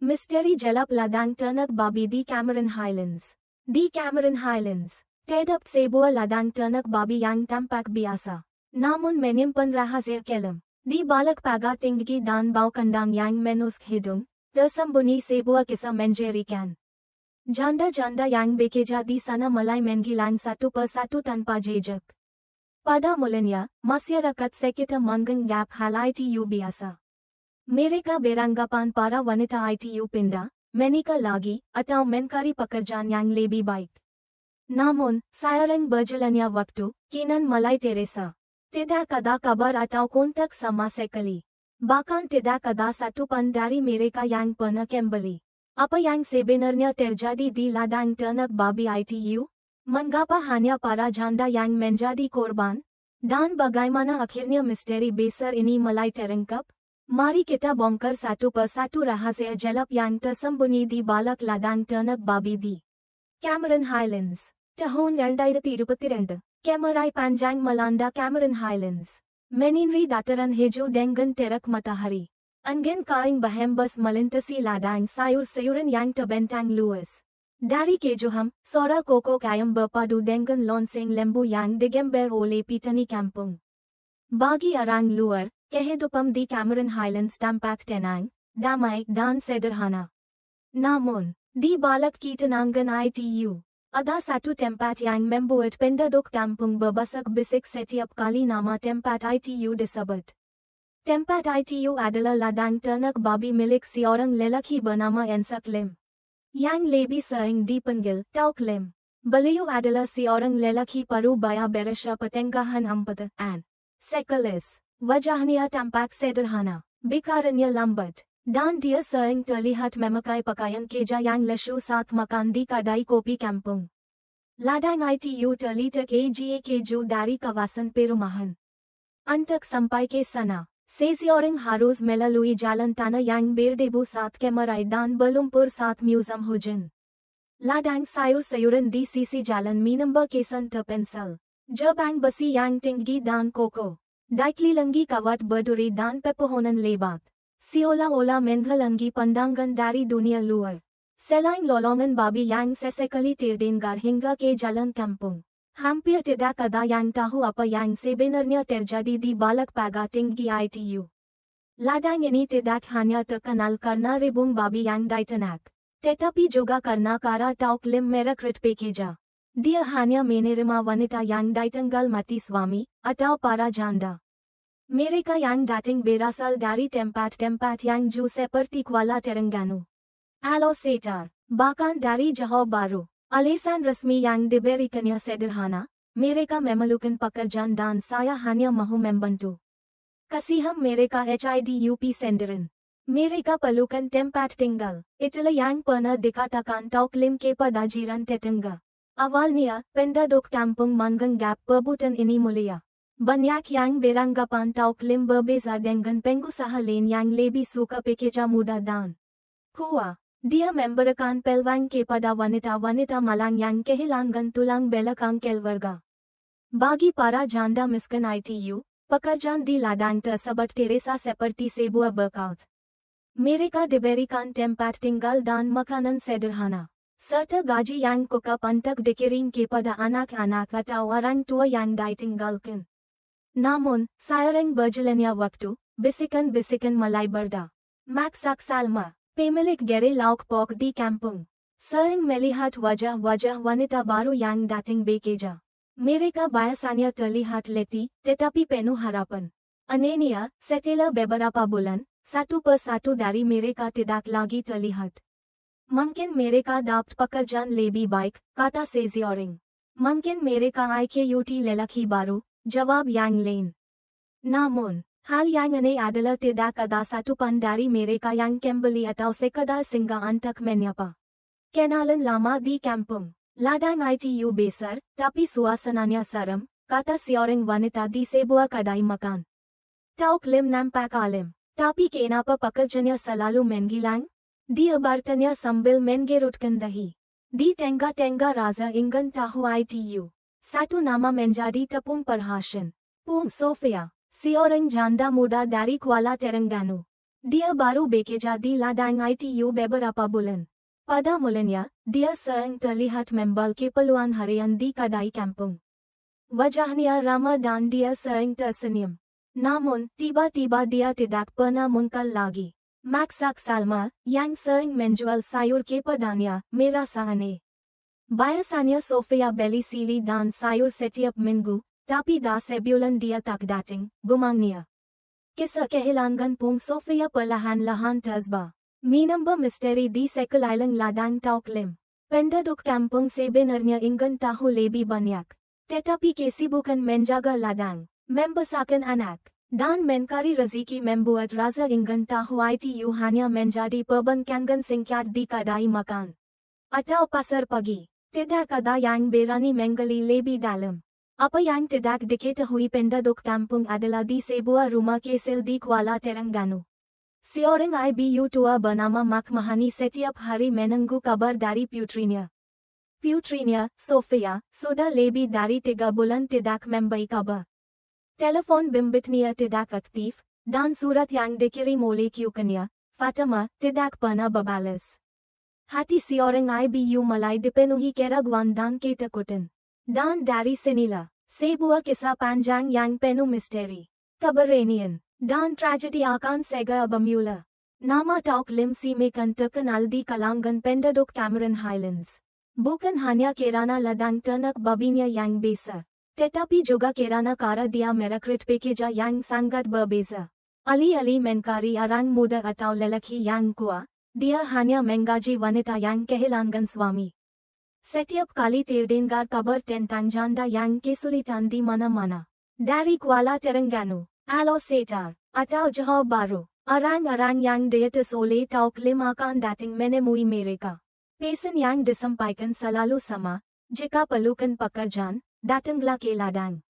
Mystery Jalap Ladang Ternak Babi di Cameron Highlands. Di Cameron Highlands. Tedap Sebuah Ladang Ternak Babi Yang Tampak Biasa. Namun menyimpan rahasia kelam. Di balik pagar tinggi dan bau kandang yang menusuk hidung, tersembunyi sebuah kisah menjerikan. Janda-janda yang bekerja di sana mulai menghilang satu persatu tanpa jejak. Pada mulanya, masyarakat sekitar menganggap hal itu biasa. Mereka beranggapan para wanita itu pindah, menikah lagi, atau mencari pekerjaan yang lebih baik. Namun, seiring berjalannya waktu, kinan mulai terasa. Tidak ada kabar atau kontak sama sekali. Bahkan tidak ada satu pun dari mereka yang pernah kembali. Apa yang sebenarnya terjadi di ladang ternak babi itu? Mengapa hanya para janda yang menjadi korban? Dan bagaimana akhirnya misteri besar ini mulai terungkap? Mari kita bongkar satu persatu rahasia jalap yang tersembunyi di balik ladang ternak babi di Cameron Highlands. Tahun 2022. Kemerai Panjang melanda Cameron Highlands. Meninri dataran hijau dengan terak matahari. Angin kaing berhembus melintasi ladang sayur-sayuran yang terbentang luas. Dari kejuham, suara kokok ayam berpadu dengan lonceng lembu yang digembar oleh pitani kampung. Bagi orang luar, kehidupan di Cameron Highlands tampak tenang, damai dan sederhana. Namun, di balik ketenangan itu, ada satu tempat yang membuat penduduk kampung berbasak-bisik setiap kali nama tempat itu disebut. Tempat itu adalah ladang ternak babi milik seorang lelaki bernama Ensak Lim. Yang lebih sering dipanggil Tauk Lim. Beliau adalah seorang lelaki parubaya berusia pertengahan 40-an. Sekulis. Wajahnya tampak sederhana, bicaranya lambat, dan dia sering terlihat memakai pakaian kerja yang lesu saat makan di kedai kopi kampung. Ladang itu terletak jauh dari kawasan perumahan. Untuk sampai ke sana, seseorang harus melalui jalan tanah yang berdebu saat kemerai dan berlumpur saat musim hujan. Ladang sayur-sayuran di sisi jalan menambah kesan terpencil. Gerbang besi yang tinggi dan kokoh. Dikelilingi kawat berduri dan pepohonan lebat. Seolah-olah menghalangi pandangan dari dunia luar. Selain lolongan babi yang sesekali terdengar hingga ke jalan kampung. Hampir tidak ada yang tahu apa yang sebenarnya terjadi di balik pagar tinggi itu. Ladang ini tidak hanya terkenal karena ribuan babi yang diternak, tetapi juga karena para Tauk Lim merekrut pekerja. Dia hanya menerima wanita yang ditinggal mati suami, atau para janda. Mereka yang datang berasal dari tempat-tempat yang jauh seperti Kuala Terengganu, Alor Setar, bahkan dari Johor Bahru. Alasan resmi yang diberikannya sederhana, mereka memerlukan pekerjaan dan saya hanya mahu membantu. Kasihan mereka hidup sendirian. Mereka perlukan tempat tinggal, itulah yang pernah dikatakan Tauk Lim kepada jiran tetangga. Awalnya, penduduk kampung menganggap perbuatan ini mulia. Banyak yang beranggapan Tauk Lim berbeza dengan pengusaha lain yang lebih suka pekerja muda dan kuat. Dia memberikan peluang kepada wanita-wanita malang yang kehilangan tulang belakang keluarga. Bagi para janda miskin itu, pekerjaan di ladang tersebut terasa seperti sebuah berkat. Mereka diberikan tempat tinggal dan makanan sederhana, serta gaji yang cukup untuk dikirim kepada anak-anak atau orang tua yang ditinggalkan. Namun, seiring berjalannya waktu, bisikan-bisikan mulai berda. Maksak Salma, pemilik gerai lauk pauk di kampung, sering melihat wajah-wajah wanita baru yang datang bekerja. Mereka biasanya terlihat letih, tetapi penuh harapan. Anehnya, setelah beberapa bulan, satu persatu dari mereka tidak lagi terlihat. Mungkin mereka dapat pekerjaan lebih baik, kata seseorang. Mungkin mereka ikut lelaki baru, jawab yang lain. Namun, hal yang aneh adalah tidak ada satu pun dari mereka yang kembali atau sekadar singgah untuk menyapa kenalan lama di kampung. Ladang itu besar, tapi suasananya seram, kata seorang wanita di sebuah kedai makan. Tauk Lim nampak alim, tapi kenapa pekerjanya selalu menghilang? Dia bertanya sambil menggerutkan dahi. Di tengah-tengah rasa ingin tahu itu, satu nama menjadi tepung perhatian. Pung Sofia, seorang janda muda dari Kuala Terengganu. Dia baru bekerja di ladang ITU beberapa bulan. Pada mulanya, dia sering terlihat membal keperluan harian di kedai kampung. Wajahnya ramah dan dia sering tersenyum. Namun, tiba-tiba dia tidak pernah muncul lagi. Maksak Salma, yang sering menjual sayur kepadanya, merasa aneh. Biasanya Sofia beli sili dan sayur setiap minggu, tapi dah sebulan dia tak datang, gumamnya. Kisah kehilangan pung Sofia perlahan-lahan tersebut. Minamba misteri di sekeliling ladang Tauk Lim. Penduduk kampung sebenarnya ingin tahu lebih banyak. Tetapi kesibukan menjaga ladang, membesarkan anak, dan mencari rezeki membuat rasa ingin tahu itu hanya menjadi perbandingan singkat di kedai makan atau pasar pagi. Tidak ada yang berani menggali lebih dalam. Apa yang tidak diketahui penduduk kampung adalah di sebuah rumah kecil di Kuala Terengganu. Seorang ibu tua bernama Mak Mahani setiap hari menunggu kabar dari putrinya. Putrinya, Sofia, sudah lebih dari 3 bulan tidak memberi kabar. Telepon bimbitnya tidak aktif, dan surat yang dikirim oleh kyukannya, Fatima, tidak pernah berbalas. Hati seorang ibu mulai dipenuhi keraguan dan ketakutan. Dan dari sinilah, sebuah kisah panjang yang penuh misteri, keberanian, dan tragedi akan segera bermula. Nama Tauk Lim Simekan terkenal di kalangan penduduk Cameron Highlands. Bukan hanya kerana ladang ternak babinya yang besar, tetapi juga kerana cara dia merekrut pekerja yang sangat berbeza. Alih-alih mencari orang muda atau lelaki yang kuat, dia hanya menggaji wanita yang kehilangan suami. Setiap kali terdengar kabar tentang janda yang kesulitan di mana-mana, dari Kuala Terengganu, Alor Setar, atau Johor Bahru, orang-orang yang diatas oleh Tauk Lim akan datang menemui mereka. Pesan yang disampaikan selalu sama, jika perlukan pekerjaan, datanglah ke ladang.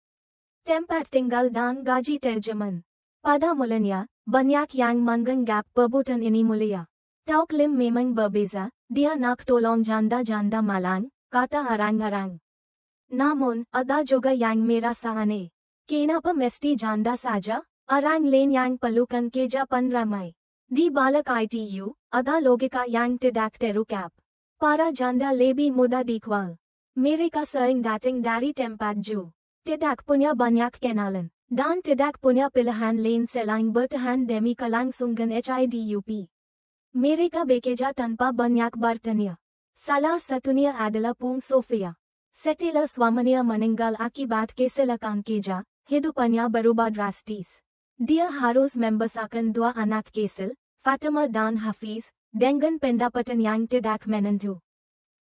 Tempat tinggal dan gaji terjamin. Pada mulanya, banyak yang menganggap perbuatan ini mulia. Tauk Lim memang berbeza, dia nak tolong janda-janda malang, kata orang-orang. Namun, ada juga yang merasa aneh. Kenapa mesti janda saja? Orang lain yang perlukan kerja pun ramai. Di balik ITU, ada logika yang tidak terungkap. Para janda lebih mudah dikwal. Mereka sering datang dari tempat jauh. Tidak punya banyak kenalan, dan tidak punya pilihan lain selain bertahan demi kelangsungan HIDUP. Mereka bekerja tanpa banyak bertanya. Salah satunya adalah Pung Sofia. Setelah suaminya meninggal akibat kecelakaan kerja, hidupannya berubah drastis. Dia harus membesarkan 2 anak kecil, Fatima dan Hafiz, dengan pendapatan yang tidak menentu.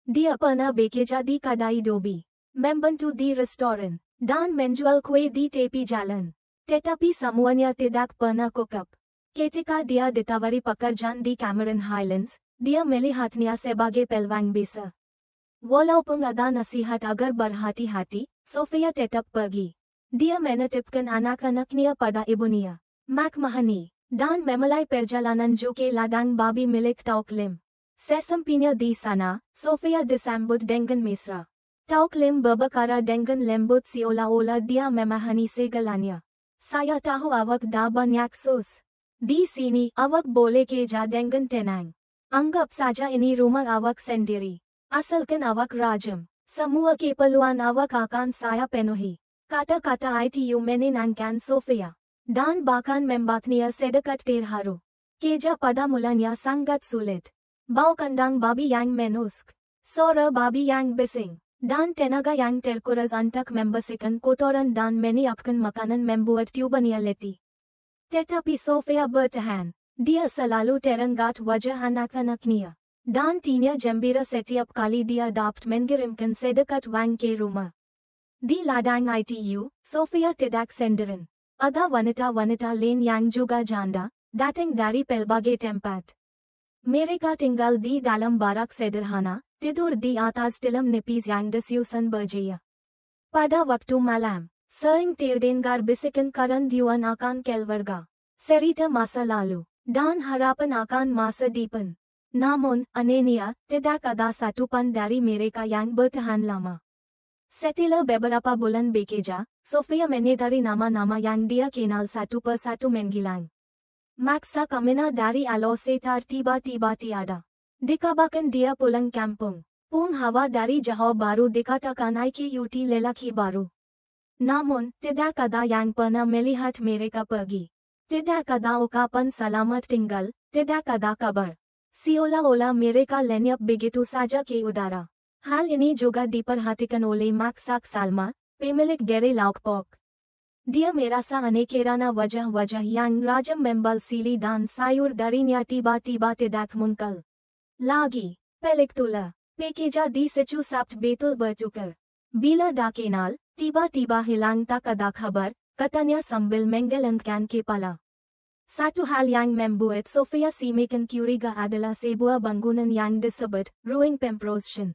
Dia pernah bekerja di kedai dobi, membantu di restoran, dan menjual kue di tepi jalan. Tetapi semuanya tidak pernah cukup. Ketika dia ditawari pekerjaan di Cameron Highlands, dia melihatnya sebagai peluang besar. Walaupun ada nasihat agar berhati-hati, Sofia tetap pergi. Dia menitipkan anak-anaknya pada ibunya, Mak Mahani, dan memulai perjalanan ke ladang babi milik Tauk Lim. Sesampainya di sana, Sofia disambut dengan mesra. Tauk Lim berbicara dengan lembut seolah-olah dia memahami segalanya. Saya tahu awak dah banyak sus. Di sini, awak boleh kerja dengan tenang. Anggap saja ini rumah awak sendiri. Asalkan awak rajam, semua keperluan awak akan saya penuhi. Kata-kata itu menenangkan Sofia. Dan bahkan membuatnya sedikit terharu. Kerja pada mulanya sangat sulit. Bau kandang babi yang menusk, suara babi yang bising, dan tenaga yang terkuras untuk membersihkan kotoran dan menyiapkan makanan membuat tubuhnya letih. Tetapi Sofia bertahan. Dia selalu teringat wajah anak-anaknya. Dan tinya gembira setiap kali dia dapat mengirimkan sedikit wang ke rumah. Di ladang ITU, Sofia tidak sendirian. Ada wanita-wanita lain yang juga janda, datang dari pelbagai tempat. Mereka tinggal di dalam barak sederhana, tidur di atas tilam nipis yang disusun berjaya. Pada waktu malam, sering terdengar bisikan kerandian akan keluarga, cerita masa lalu, dan harapan akan masa depan. Namun, anehnya, tidak ada satu pun dari mereka yang bertahan lama. Setelah beberapa bulan bekerja, Sofia menyadari nama-nama yang dia kenal satu persatu menghilang. Maksa kamina dari alo setar tiba-tiba tiada. Dikabakan dia pulang kampung. Pung hawa dari jauh baru dikatakan IQUT lelaki baru. Namun, tidak ada yang pernah melihat mereka pergi. Tidak ada ucapan selamat tinggal, tidak ada kabar. Seolah-olah mereka lenyap begitu saja ke udara. Hal ini juga diperhatikan oleh Maksak Salma, pemilik gerai laukpok. Dia merasa aneh kerana wajah-wajah yang rajam membal sili dan sayur darinya tiba-tiba tidak muncul lagi. Pelik tula, pekerja di situ Sabtu betul bertukar. Bila dah kenal, tiba-tiba hilang tak ada kabar, katanya sambil menggelengkan kepala. Satu hal yang membuat Sofia semakin curiga adalah sebuah bangunan yang disebut Ruang Pemprosjen.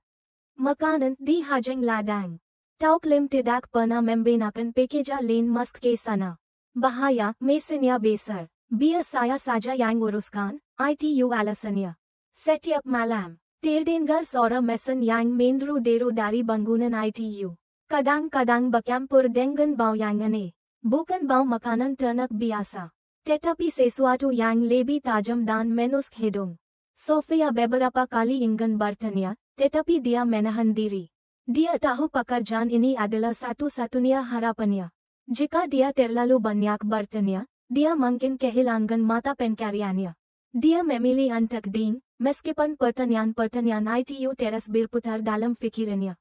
Makanan di Hajing Ladang. Tauklim tidak pernah membenarkan pekerja lain masuk ke sana. Bahaya, mesinnya besar. Biar saya saja yang uruskan, ITU alasannya. Setiap malam, terdengar suara mesin yang menderu-deru dari bangunan ITU. Kadang-kadang bercampur dengan bau yang aneh. Bukan bau makanan ternak biasa, tetapi sesuatu yang lebih tajam dan menusuk hidung. Sofia beberapa kali ingin bertanya, tetapi dia menahan diri. Dia tahu pekerjaan ini adalah satu-satunya harapannya. Jika dia terlalu banyak bertanya, dia mungkin kehilangan mata pencariannya. Dia memilih untuk diam, meskipun pertanyaan-pertanyaan ITU terus berputar dalam fikirannya.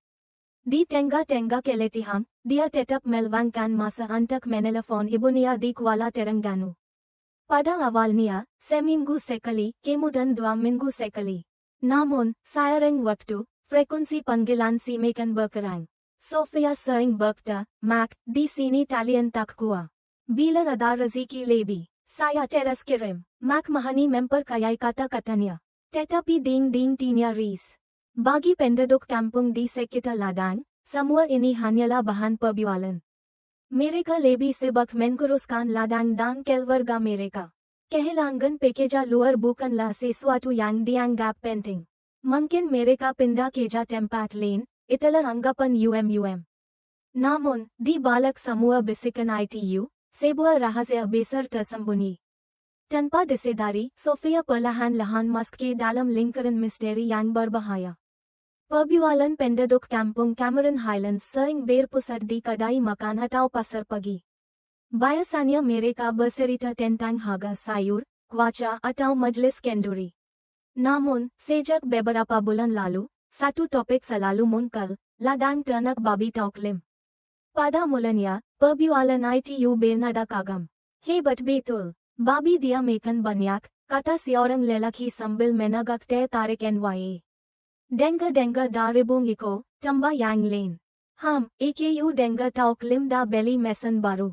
Di tengah-tengah keletihan, dia tetap meluangkan masa untuk menelpon ibunya di Kuala Terengganu. Pada awalnya, seminggu sekali, kemudian 2 minggu sekali. Namun, seiring waktu, frekuensi panggilan semakin berkurang. Sofia sering berkata, Mak, di sini talian tak kuat. Bila ada rezeki lebih, saya terus kirim. Mak mahani memperkayai kata-katanya. Tetapi ding-ding tinya ris. Bagi penduduk kampung di sekitar ladang, semua ini hanyalah bahan perbualan. Mereka lebih sibuk menguruskan ladang dan keluarga mereka. Kehilangan pekerja luar bukanlah sesuatu yang dianggap penting. Mungkin mereka pindah kerja tempat lain, itulah anggapan UMUM. Namun, di balik semua bisikan ITU, sebuah rahasia besar tersembunyi. Tanpa disadari, Sofia perlahan-lahan masuk ke dalam lingkaran misteri yang berbahaya. Perbualan penduduk kampung Cameron Highlands sering berpusat di kedai makan atau pasar pagi. Biasanya mereka bercerita tentang harga sayur, kuaca atau majlis kenduri. Namun, sejak beberapa bulan lalu, satu topik selalu muncul, ladang ternak babi Tauklim. Pada mulanya, perbualan ITU bernada kagam. Hebat betul, babi dia makan banyak, kata seorang lelaki sambil menegak teh tarik NYA. Dengar-dengar dari Bung Iko, tambah yang lain. EKU dengar Tauklim dah beli mesin baru.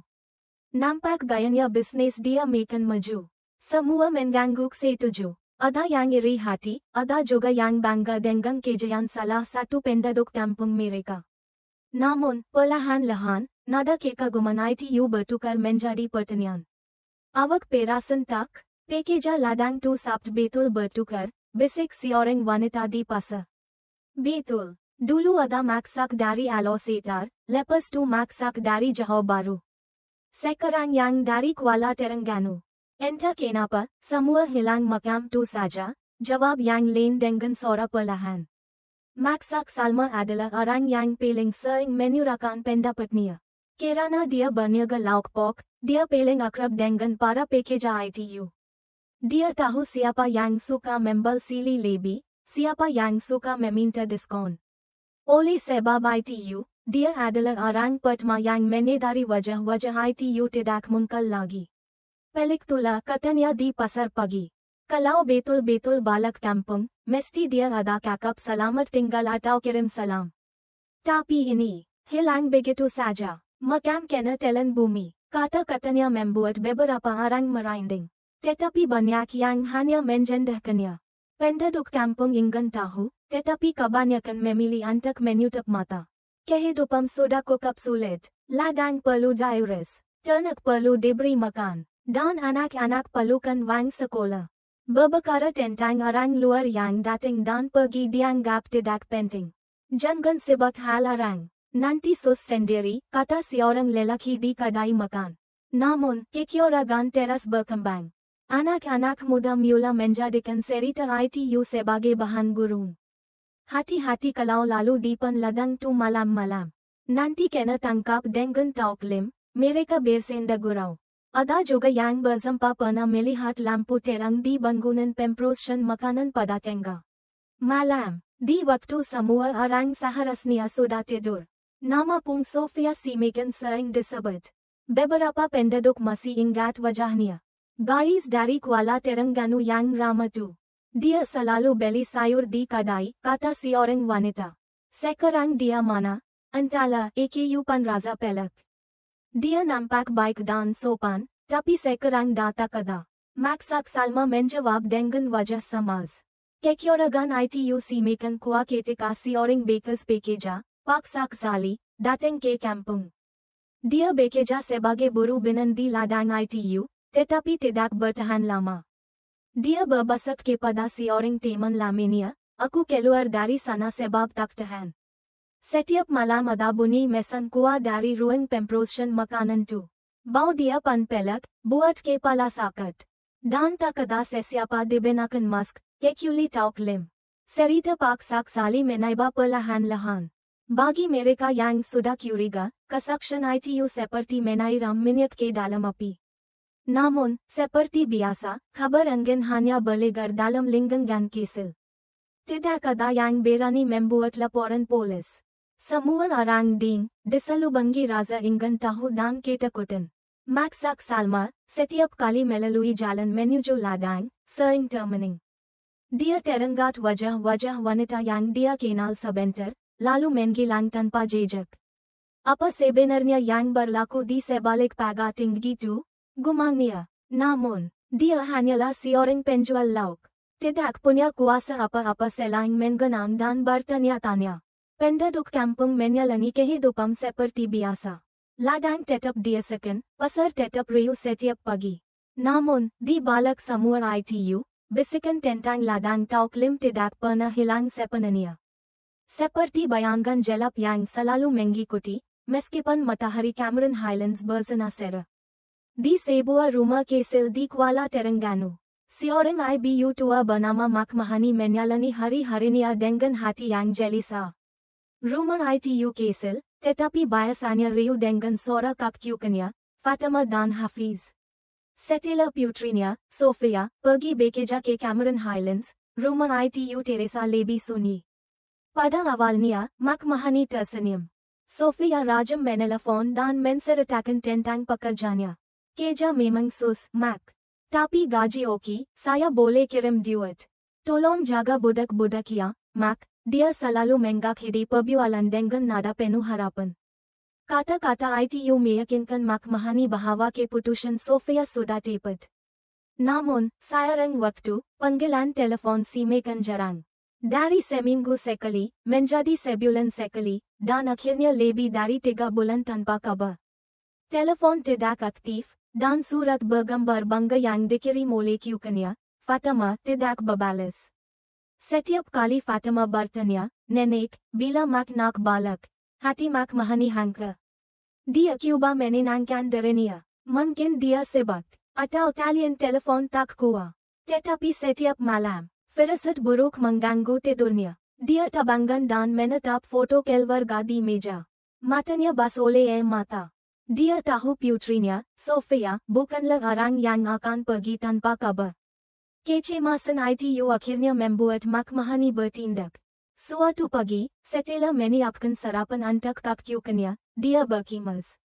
Nampak gayanya bisnis dia makan maju. Semua mengangguk setuju. Ada yang iri hati, ada juga yang bangga dengan kejayaan salah satu penduduk kampung mereka. Namun, perlahan-lahan, nada kekaguman ITU bertukar menjadi pertanyaan. Awak perasan tak? Pekerja ladang tu Sabtu betul bertukar, bisik seorang wanita di pasar. Betul, dulu ada Maksak dari Alo Setar, lepas tu Maksak dari Johor Bahru. Sekarang yang dari Kuala Terengganu. Entah kenapa, semua hilang macam tu saja, jawab yang lain dengan suara perlahan. Maksak Salma adalah orang yang paling sering menyuarakan pendapatnya. Kerana dia berniaga laukpok, dia paling akrab dengan para pekerja ITU. Dia tahu siapa yang suka membal sili lebih, siapa yang suka meminta diskon. Oleh sebab ITU, dia adalah orang pertama yang menyadari wajah-wajah ITU tidak muncul lagi. Pelik tula, katanya di pasar pagi. Kalau betul-betul balik kampung, mesti dia ada kakap selamat tinggal atau kirim salam. Tapi ini, hilang begitu saja. Macam kena telan bumi. Kata-katanya membuat beberapa orang merinding. Tetapi banyak yang hanya menjendahkannya. Penduduk kampung ingin tahu, tetapi kebanyakan memilih untuk menutup mata. Kehidupan sudah cukup sulit. Ladang perlu diurus, ternak perlu diberi makan. Dan anak-anak perlukan wang sekolah. Berbicara tentang orang luar yang datang dan pergi dianggap tidak penting. Jangan sibuk hal orang. Nanti sus sendiri, kata seorang lelaki di kedai makan. Namun, kecurigaan terus berkembang. Anak-anak muda mula menjadikan cerita ITU sebagai bahan gurung. Hati-hati kalau lalu depan ladang tu malam-malam. Nanti kena tangkap dengan tauklim, mereka bersenda gurau. Ada juga yang berzempa pernah melihat lampu terang di bangunan pemprosyan makanan pada tengah malam. Di waktu semua orang seharusnya sudah tidur. Nama pun Sofia semakin sering disebut. Beberapa penduduk masih ingat wajahnya. Garis dari Kuala Terengganu yang ramah tu. Dia selalu beli sayur di kedai, kata si orang wanita. Sekarang dia mana? Entahlah, kehidupan Raja Pelak. Dia nampak baik dan sopan, tapi sekarang dah tak ada. Maksak Salma menjawab dengan wajah cemas. Kekuragan ITU semakin kuat ketika si orang bekas bekerja, paksa sekali, datang ke kampung. Dia bekerja sebagai buruh binan di ladang ITU, tetapi tidak bertahan lama. Dia berbasak kepada si orang teman lamanya, aku keluar dari sana sebab tak tahan. Setiap malam ada bunyi mesan kuah dari ruang pemprosyan makanan tu. Bau dia pan pelak, buat kepala sakit. Dan tak ada sesiapa dibinakan mask, kekuli tauklim. Cerita paksa sekali menaiba perlahan-lahan. Bagi mereka yang sudah curiga, kesaksian ITU seperti menairam minyak ke dalam api. Namun, seperti biasa, kabar enggan hanya berlegar dalam lingkungan kisil. Tidak ada yang berani membuat laporan polis. Semua orang ding, diselubangi rasa ingin tahu dan ketakutan. Maksak Salma, setiap kali melalui jalan menuju ladang, sering termenung. Dia teringat wajah-wajah wanita yang dia kenal sebentar, lalu menghilang tanpa jejak. Apa sebenarnya yang berlaku di sebalik pagar tinggi itu? Gumangnya. Namun, dia hanyalah seorang penjual lauk. Tidak punya kuasa apa-apa selain menggenang dan bertanya-tanya. Penduduk kampung menyalani kehidupan seperti biasa. Ladang tetap diasakan, pasar tetap riuh setiap pagi. Namun, di balik semua ITU, bisikan tentang ladang tauklim tidak pernah hilang sepenuhnya. Seperti bayangan gelap yang selalu mengikuti, meskipun matahari Cameron Highlands berzona cerah. Di sebuah rumah kesil di Kuala Terengganu, seorang ibu tua bernama Mak Mahani menyalani hari-harinya dengan hati yang gelisah. Rumah ITU kesil, tetapi biasanya riuh dengan suara kakaknya, Fatima dan Hafiz. Setelah putrinya, Sofia, pergi bekerja ke Cameron Highlands, rumah ITU Teresa lebih sunyi. Pada awalnya, Mak Mahani tersenyum. Sofia rajin menelpon dan menceritakan tentang pekerjanya. Kerja memang sus, Mak. Tapi gaji oke, saya boleh kirim duit. Tolong jaga budak-budak ya, Mak. Dia selalu mengakhiri perbualan dengan nada penuh harapan. Kata-kata ITU meyakinkan Mak Mahani bahwa keputusan Sofia sudah tepat. Namun, seiring waktu, panggilan telepon semakin jarang. Dari seminggu sekali, menjadi sebulan sekali, dan akhirnya lebih dari 3 bulan tanpa kabar. Telepon tidak aktif, dan surat bergambar bangga yang dikirim oleh kakaknya, Fatima, tidak berbalas. Setiap kali Fatima bertanya, Nenek, bila Mak nak balik? Hati Mak Mahani hangka. Dia cuba menenangkan dirinya. Mungkin dia sibuk, atau talian telepon tak kuat. Tetapi setiap malam, firasat buruk mengganggu tidurnya. Dia terbangun dan menatap foto keluarga di meja. Matanya basah oleh air mata. Dia tahu putrinya, Sofia, bukanlah orang yang akan pergi tanpa kabar. Kecemasan ITU akhirnya membuat Mak Mahani bertindak. Suatu pagi, setelah menyiapkan sarapan untuk kakaknya, dia berkimas.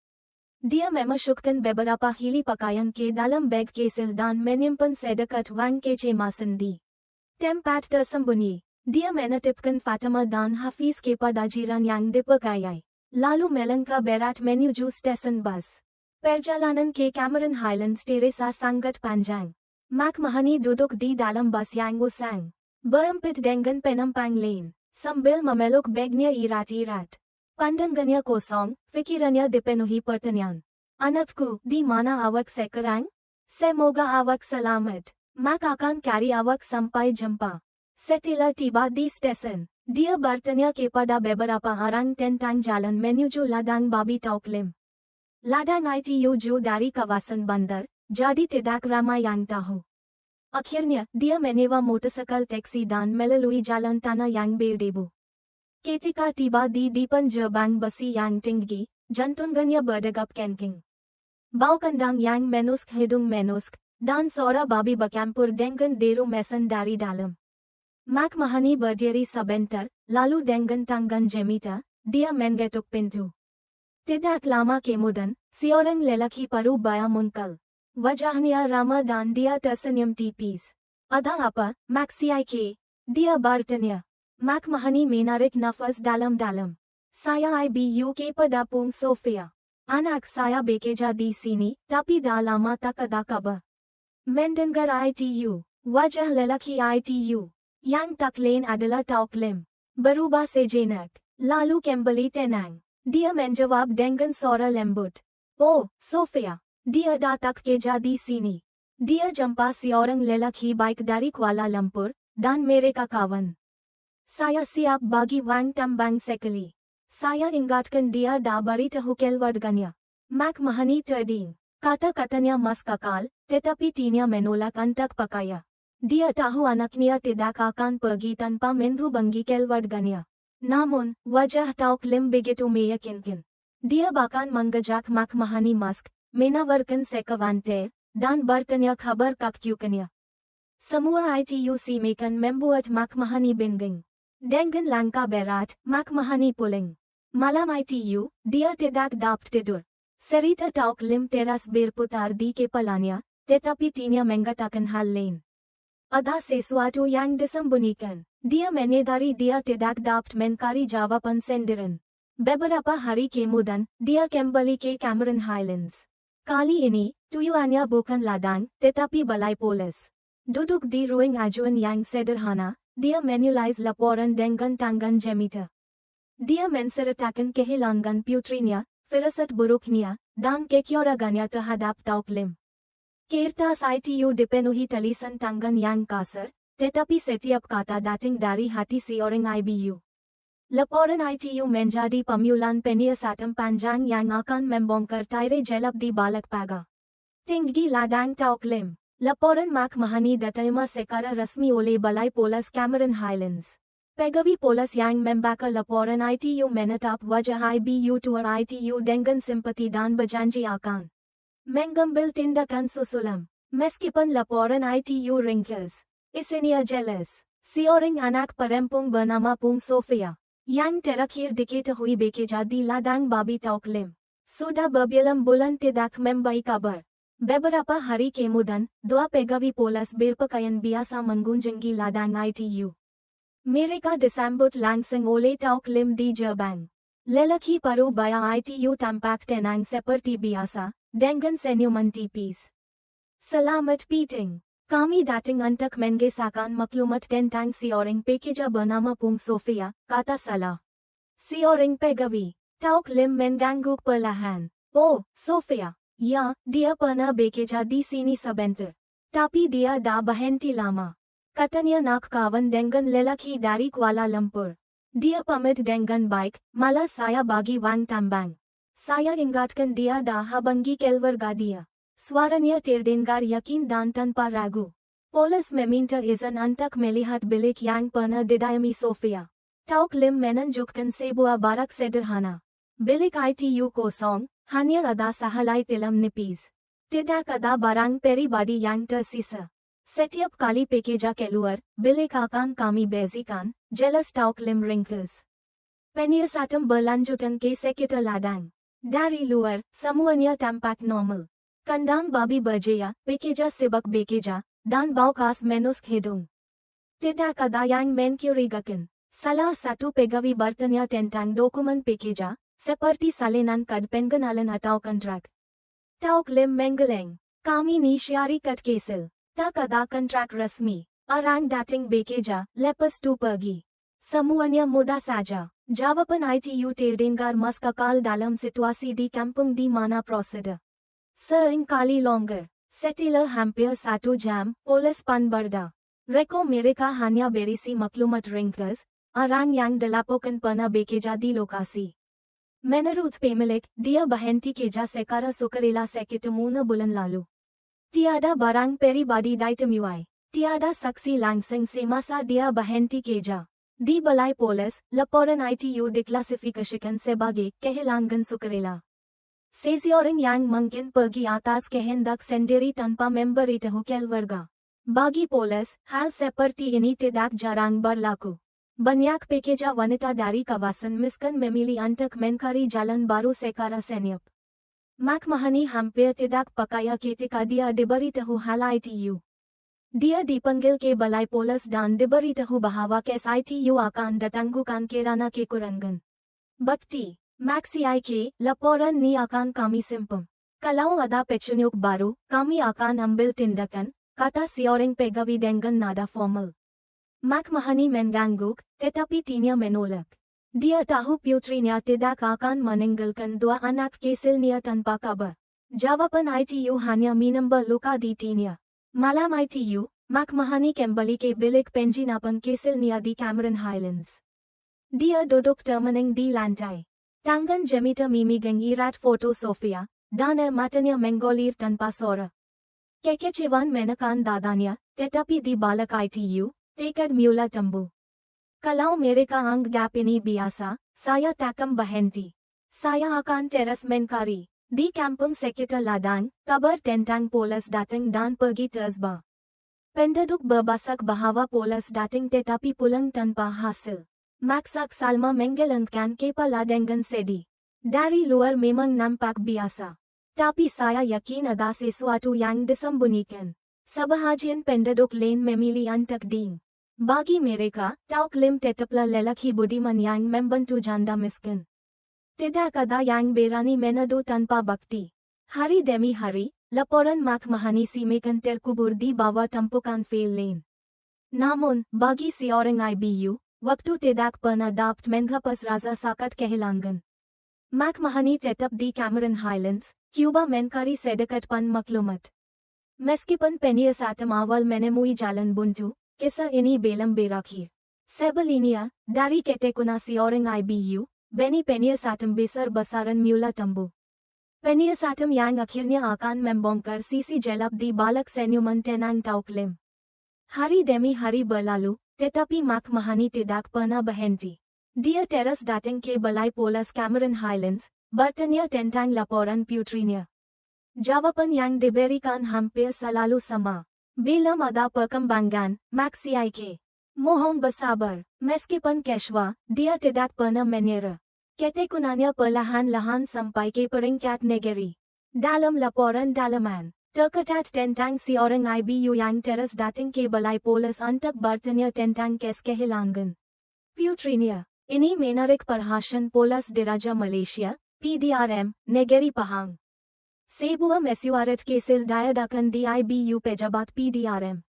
Dia memasukkan beberapa hili pakaian ke dalam beg kesil dan menyimpan sedikit wang kecemasan di tempat tersembunyi. Dia menitipkan Fatima dan Hafiz kepada jiran yang dipercayai. Lalu melangkah berat menuju stesen bus. Perjalanan ke Cameron Highlands Teresa sangat panjang. Mak Mahani duduk di dalam bus yang usang. Berempit dengan penumpang lain, sambil memeluk bagnya irat-irat. Pandangannya kosong, fikirannya dipenuhi pertanyaan. Anakku, di mana awak sekarang? Semoga awak selamat. Mak akan cari awak sampai jumpa. Setelah tiba di stesen, dia bertanya kepada beberapa orang tentang jalan menuju ladang babi tauklim. Ladang ITU jauh dari kawasan bandar, jadi tidak ramai yang tahu. Akhirnya, dia menyewa motorsikal taksi dan melalui jalan tanah yang berdebo. Ketika tiba di depan gerbang besi yang tinggi, jantungnya berdegup kencang. Bau kandang yang menusk hidung menusk, dan suara babi bercampur dengan deru mesin dari dalam. McMahony berdiri sebentar, lalu dengan tangan jemita, dia menggetuk pintu. Tidak lama kemudian, seorang lelaki parubaya muncul. Wajahnya ramah dan dia tersenyum tipis. Ada apa, McCik? Dia bertanya. McMahony menarik nafas dalam-dalam. Saya ibu kepada Pung Sofia. Anak saya bekerja di sini, tapi dah lama tak ada kabar. Mendengar itu, wajah lelaki itu yang tak lain adalah Tok Lim berubah sejenak, lalu kembali tenang. Dia menjawab dengan suara lembut. Oh, Sofia, dia datang kerja di sini. Dia jumpa seorang lelaki baik dari Kuala Lumpur, dan mereka kawan. Saya siap bagi wang tambang sekali. Saya ingatkan dia dah beritahu keluarganya. McMahony terding. Kata-katanya masuk akal, tetapi Tina menolak untuk percaya. Dia tahu anaknya tidak akan pergi tanpa menghubungi keluarganya. Namun, wajah Tok Lim begitu meyakinkan. Dia bahkan mengajak McMahony masuk, menawarkan sekawan teh, dan bertanya kabar kakyukannya. Semua itu semakin membuat McMahony bingung. Dengan langkah berat, McMahony pulang. Malam itu, dia tidak dapat tidur. Cerita Tok Lim teras berputar di kepalanya, tetapi Tina mengatakan hal lain. Ada sesuatu yang disembunyikan. Dia menyadari dia tidak dapat mencari jawaban sendirian. Beberapa hari kemudian, dia kembali ke Cameron Highlands. Kali ini, tujuannya bukan ladang, tetapi balai polis. Duduk di ruang ajuan yang sederhana, dia menulis laporan dengan tangan jemita. Dia menceritakan kehilangan putrinya, firasat buruknya, dan kecurigaannya terhadap Tok Lim. Kertas itu dipenuhi tulisan tangan yang kasar, tetapi setiap kata datang dari hati seorang ibu. Laporan itu menjadi pemulaan penyiasatan panjang yang akan membongkar tirai jelap di balik pagar. Tinggi ladang Tok Lim. Laporan McMahony diterima secara resmi oleh Balai Polis Cameron Highlands. Pegawai polis yang membaca laporan itu menatap wajah ibu tua itu dengan simpati dan berjanji akan mengambil tindakan susulam. Meskipun laporan itu ringkas, isinya jelas. Seorang anak perempuan bernama Pung Sofia, yang terakhir diketahui bekerja di ladang babi Tok Lim, sudah berbulan-bulan tidak memberi kabar. Beberapa hari kemudian, dua pegawai polis berpakaian biasa mengunjungi ladang itu. Mereka disambut langsung oleh Tok Lim di gerbang. Lelaki parubaya itu tampak tenang seperti biasa, dengan senyuman tipis. Selamat petang. Kami datang untuk mengesahkan maklumat tentang seorang pekerja bernama Pung Sofia, kata salah seorang pegawai. Tok Lim mengangguk perlahan. Oh, Sofia. Ya, dia pernah bekerja di sini sebentar. Tapi dia dah berhenti lama. Katanya nak kawan dengan lelaki dari Kuala Lumpur. Dia pamit dengan baik, malah saya bagi wang tambang. Saya ingatkan dia dah hubungi keluarga dia. Suaranya terdengar yakin dan tanpa ragu. Polis meminta izin untuk melihat bilik yang pernah didiami Sofia. Tok Lim menunjukkan sebuah barak sederhana. Bilik itu kosong, hanya ada sehelai tilam nipis. Tidak ada barang pribadi yang tersisa. Setiap kali pekerja keluar, bilik akan kami bersihkan, jelas Tok Lim ringkas. Penyiasatan berlanjutan ke sekitar ladang. Dari luar, semuanya tampak normal. Kandang babi berjaya, pekerja sibuk bekerja, dan bau khas menusk hidung. Tidak ada yang mencurigakan. Salah satu pegawai bertanya tentang dokumen pekerja, seperti salinan kad pengenalan atau kontrak. Tok Lim menggeleng. Kami ni syarikat kecil. Tak ada kontrak resmi. Orang datang bekerja, lepas tu pergi. Semuanya mudah saja. Jawaban itu terdengar masuk akal dalam situasi di kampung di mana prosedur seringkali longgar. Setelah hampir 1 jam, polis pun berda. Reko mereka hanya berisi maklumat ringkas, orang yang dilaporkan pernah bekerja di lokasi. Menurut pemilik, dia berhenti kerja secara sukarela sekitar 3 bulan lalu. Tiada barang pribadi ditemui. Tiada saksi langsung semasa dia berhenti kerja. Di Balai Polis, laporan ITU diklasifikasikan sebagai kehilangan sukarela. Seseorang yang mungkin pergi atas kehendak sendiri tanpa memberitahu keluarga. Bagi polis, hal seperti ini tidak jarang berlaku. Banyak pekerja wanita dari kawasan miskin memilih untuk mencari jalan baru secara senyap. McMahony hampir tidak percaya ketika dia diberitahu hal ITU. Dia dipanggil ke Balai Polis dan diberitahu bahwa kes ITU akan ditangguhkan kerana kekurangan bukti. McCIK, laporan ni akan kami simpan. Kalau ada petunjuk baru, kami akan ambil tindakan, kata seorang pegawai dengan nada formal. McMahony mengangguk, tetapi Tina menolak. Dia tahu putrinya tidak akan meninggalkan dua anak kecilnya tanpa kabar. Jawaban ITU hanya menambah luka di Tina. Malam ITU, McMahony kembali ke bilik penginapan kecilnya di Cameron Highlands. Dia duduk termenung di lantai. Tangan jemita mimigang irat foto Sofia, dan matanya mengolir tanpa suara. Kekeciwan menekan dadanya, tetapi di balik ITU, tekad mula tumbuh. Kalau mereka anggap ini biasa, saya takkan berhenti. Saya akan terus mencari. Di kampung sekitar ladang, kabar tentang polis datang dan pergi tersebar. Penduduk berbasak bahwa polis datang tetapi pulang tanpa hasil. Maksak Salma menggelengkan kepala dengan sedih. Dari luar memang nampak biasa. Tapi saya yakin ada sesuatu yang disembunyikan. Sebahagian penduduk lain memilih untuk diam. Bagi mereka, Tok Lim tetaplah lelaki budiman yang membantu janda miskin. Tidak ada yang berani menuduh tanpa bukti. Hari demi hari, laporan McMahony simekan terkubur di bawah tumpukan fail lain. Namun, bagi seorang IBU, waktu tidak pernah dapat menghapas rasa sakit kehilangan. McMahony tetap di Cameron Highlands, Cuba mencari sedikit pun maklumat. Meskipun penyiasatan awal menemui jalan buntu, kisah ini belum berakhir. Sebaliknya, dari ketekuna seorang IBU, Benny penyiasatan besar-besaran mula tumbuh. Penyiasatan yang akhirnya akan membongkar sisi gelap di balik senyuman tenang Tok Lim. Hari demi hari berlalu, tetapi McMahony tidak pernah berhenti. Dia terus datang ke Balai Polis Cameron Highlands, bertanya tentang laporan putrinya. Jawaban yang diberikan hampir selalu sama. Belum ada perkembangan, McCIK. Mohon bersabar, meskipun kecewa, dia tidak pernah menyerah. Ketekunannya perlahan-lahan sampai ke peringkat negeri. Dalam laporan dalaman, tercatat tentang seorang IBU yang terus datang ke Balai Polis untuk bertanya tentang kes kehilangan putrinya. Ini menarik perhatian Polis Diraja Malaysia, PDRM, Negeri Pahang. Sebuah mesyuarat kesil diadakan di IBU pejabat PDRM.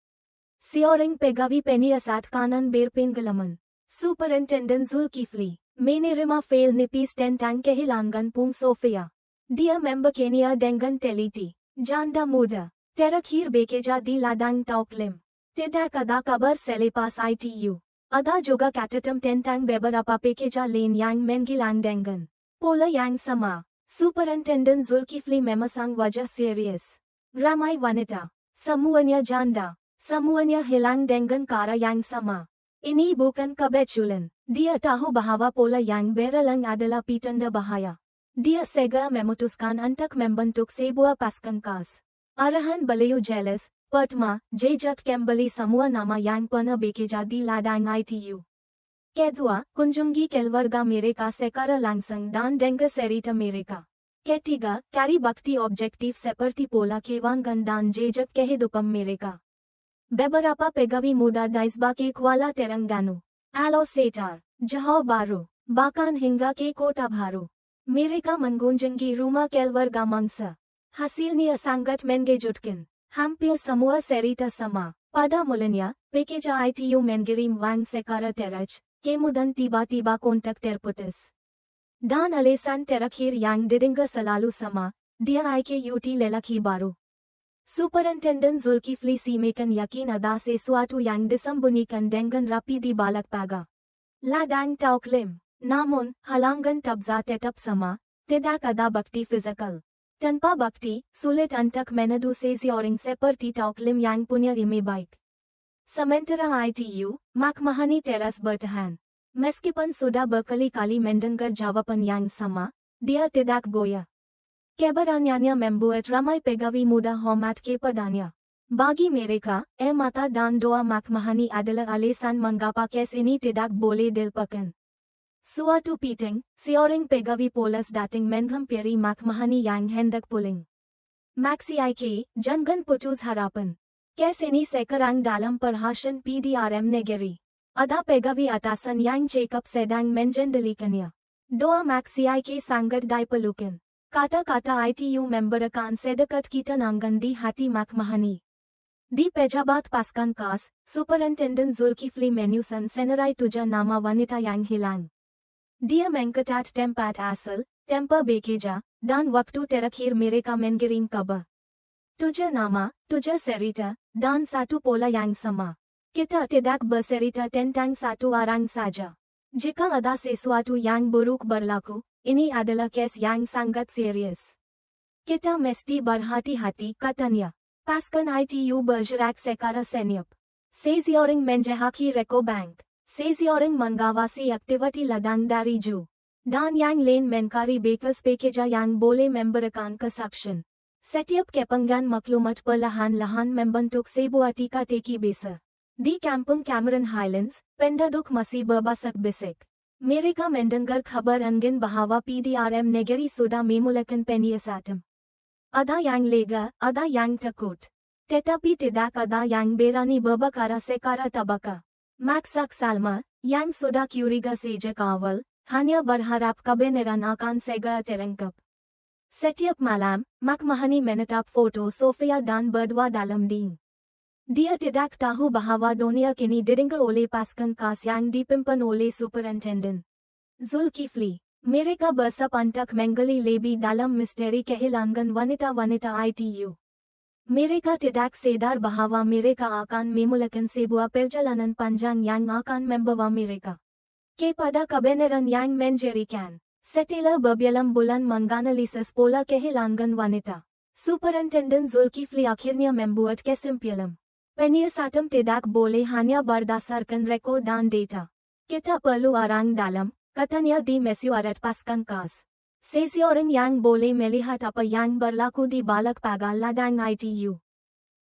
Seorang pegawai penyiasat kanan berpengalaman, Superintendent Zulkifli, menerima fail nipis tentang kehilangan Pung Sofia. Dia membekanya dengan teliti, janda muda, terakhir bekerja di ladang Tok Lim. Tidak ada kabar selepas ITU. Ada juga catatan tentang beberapa pekerja lain yang menghilang dengan pola yang sama. Superintendent Zulkifli memasang wajah serius. Ramai wanita, semuanya janda, semuanya hilang dengan cara yang sama. Ini bukan kebetulan. Dia tahu bahwa pola yang berulang adalah petanda bahaya. Dia segera memutuskan untuk membentuk sebuah pasukan khas. Arahan beliau jelas. Pertama, jejak kembali semua nama yang pernah bekerja di ladang ITU. Kedua, kunjungi keluarga mereka secara langsung dan dengar cerita mereka. Ketiga, cari bukti objektif seperti pola keuangan dan jejak kehidupan mereka. Beberapa pegawai muda Daisba ke Kuala Terengganu, Alo Setar, Johor Bahru, bahkan hingga ke Kota Baru. Mereka mengunjungi rumah keluarga mangsa. Hasilnya sangat mengejutkan. Hampir semua cerita sama. Pada mulanya, pekerja ITU mengirim wang secara teraj, kemudian tiba-tiba kontak terputus. Dan alasan terakhir yang didengar selalu sama, dia IKUT lelaki baru. Superintendent Zulkifli simekan yakin ada sesuatu yang disembunyikan dengan rapi di balik pagar ladang Tok Lim. Namun, halangan tabza tetap sama, tidak ada bukti fizikal. Tanpa bukti, sulit untuk menuduh seseorang seperti Tok Lim yang punya imej baik. Sementara ITU, Makmahani Teras Bertahan. Meskipun sudah berkali-kali mendengar jawaban yang sama, dia tidak goyah. Keberaniannya membuat ramai pegawai muda hormat kepadanya. Bagi mereka, mata dan doa Makmahani adalah alasan mengapa kes ini tidak boleh dilupakan. Suatu meeting, seorang pegawai polis datang menghampiri Makmahani yang hendak pulang. Maxiik, jangan putus harapan. Kes ini sekarang dalam perhatian PDRM negeri. Ada pegawai atasan yang cakap sedang mengendalikannya. Doa Maxiik sangat diperlukan. Kata-kata ITU memberikan sedikit ketenangan di hati Makmahani. Di pejabat pasukan khas, Superintendent Zulkifli menyusun senarai 7 nama wanita yang hilang. Dia mengcatat tempat asal, tempat bekerja, dan waktu terakhir mereka mengirim kabar. 7 nama, 7 cerita, dan 1 pola yang sama. Kita tidak bercerita tentang 1 orang saja. Jika ada sesuatu yang buruk berlaku, ini adalah kes yang sangat serius. Kita mesti berhati-hati, katanya. Pasukan ITU bergerak secara senyap. Seseorang menjahaki Reko Bank. Seseorang mengawasi aktiviti ladang dari jauh. Dan yang lain mencari bekas pekerja yang boleh memberikan kesaksian. Setiap kepanggan maklumat perlahan-lahan membentuk sebuah teka-teki besar. Di kampung Cameron Highlands, penduduk masih berbasak-bisik. Mereka mendengar kabar angin bahwa PDRM negeri sudah memulakan penyiasatan. Ada yang lega, ada yang takut. Tetapi tidak ada yang berani berbicara secara terbuka. Maksak Salma, yang sudah curiga sejak awal, hanya berharap kebenaran akan segera terungkap. Setiap malam, Makmahani menatap foto Sofia dan berdua dalam ding. Dia tidak tahu bahwa dunia kini didengar oleh pasukan khas yang dipimpin oleh Superintendent Zulkifli. Mereka bersepakat menggali lebih dalam misteri kehilangan wanita-wanita ITU. Mereka tidak sadar bahwa mereka akan memulakan sebuah perjalanan panjang yang akan membawa mereka kepada kebenaran yang menjadikan. Setelah berbulan-bulan menganalisis pola kehilangan wanita, Superintendent Zulkifli akhirnya membuat kesimpulan. Penyiasatan tidak boleh hanya berdasarkan rekod dan data. Kita perlu orang dalam, katanya di mesyuarat pasukan khas. Seseorang yang boleh melihat apa yang berlaku di balik pagar ladang ITU.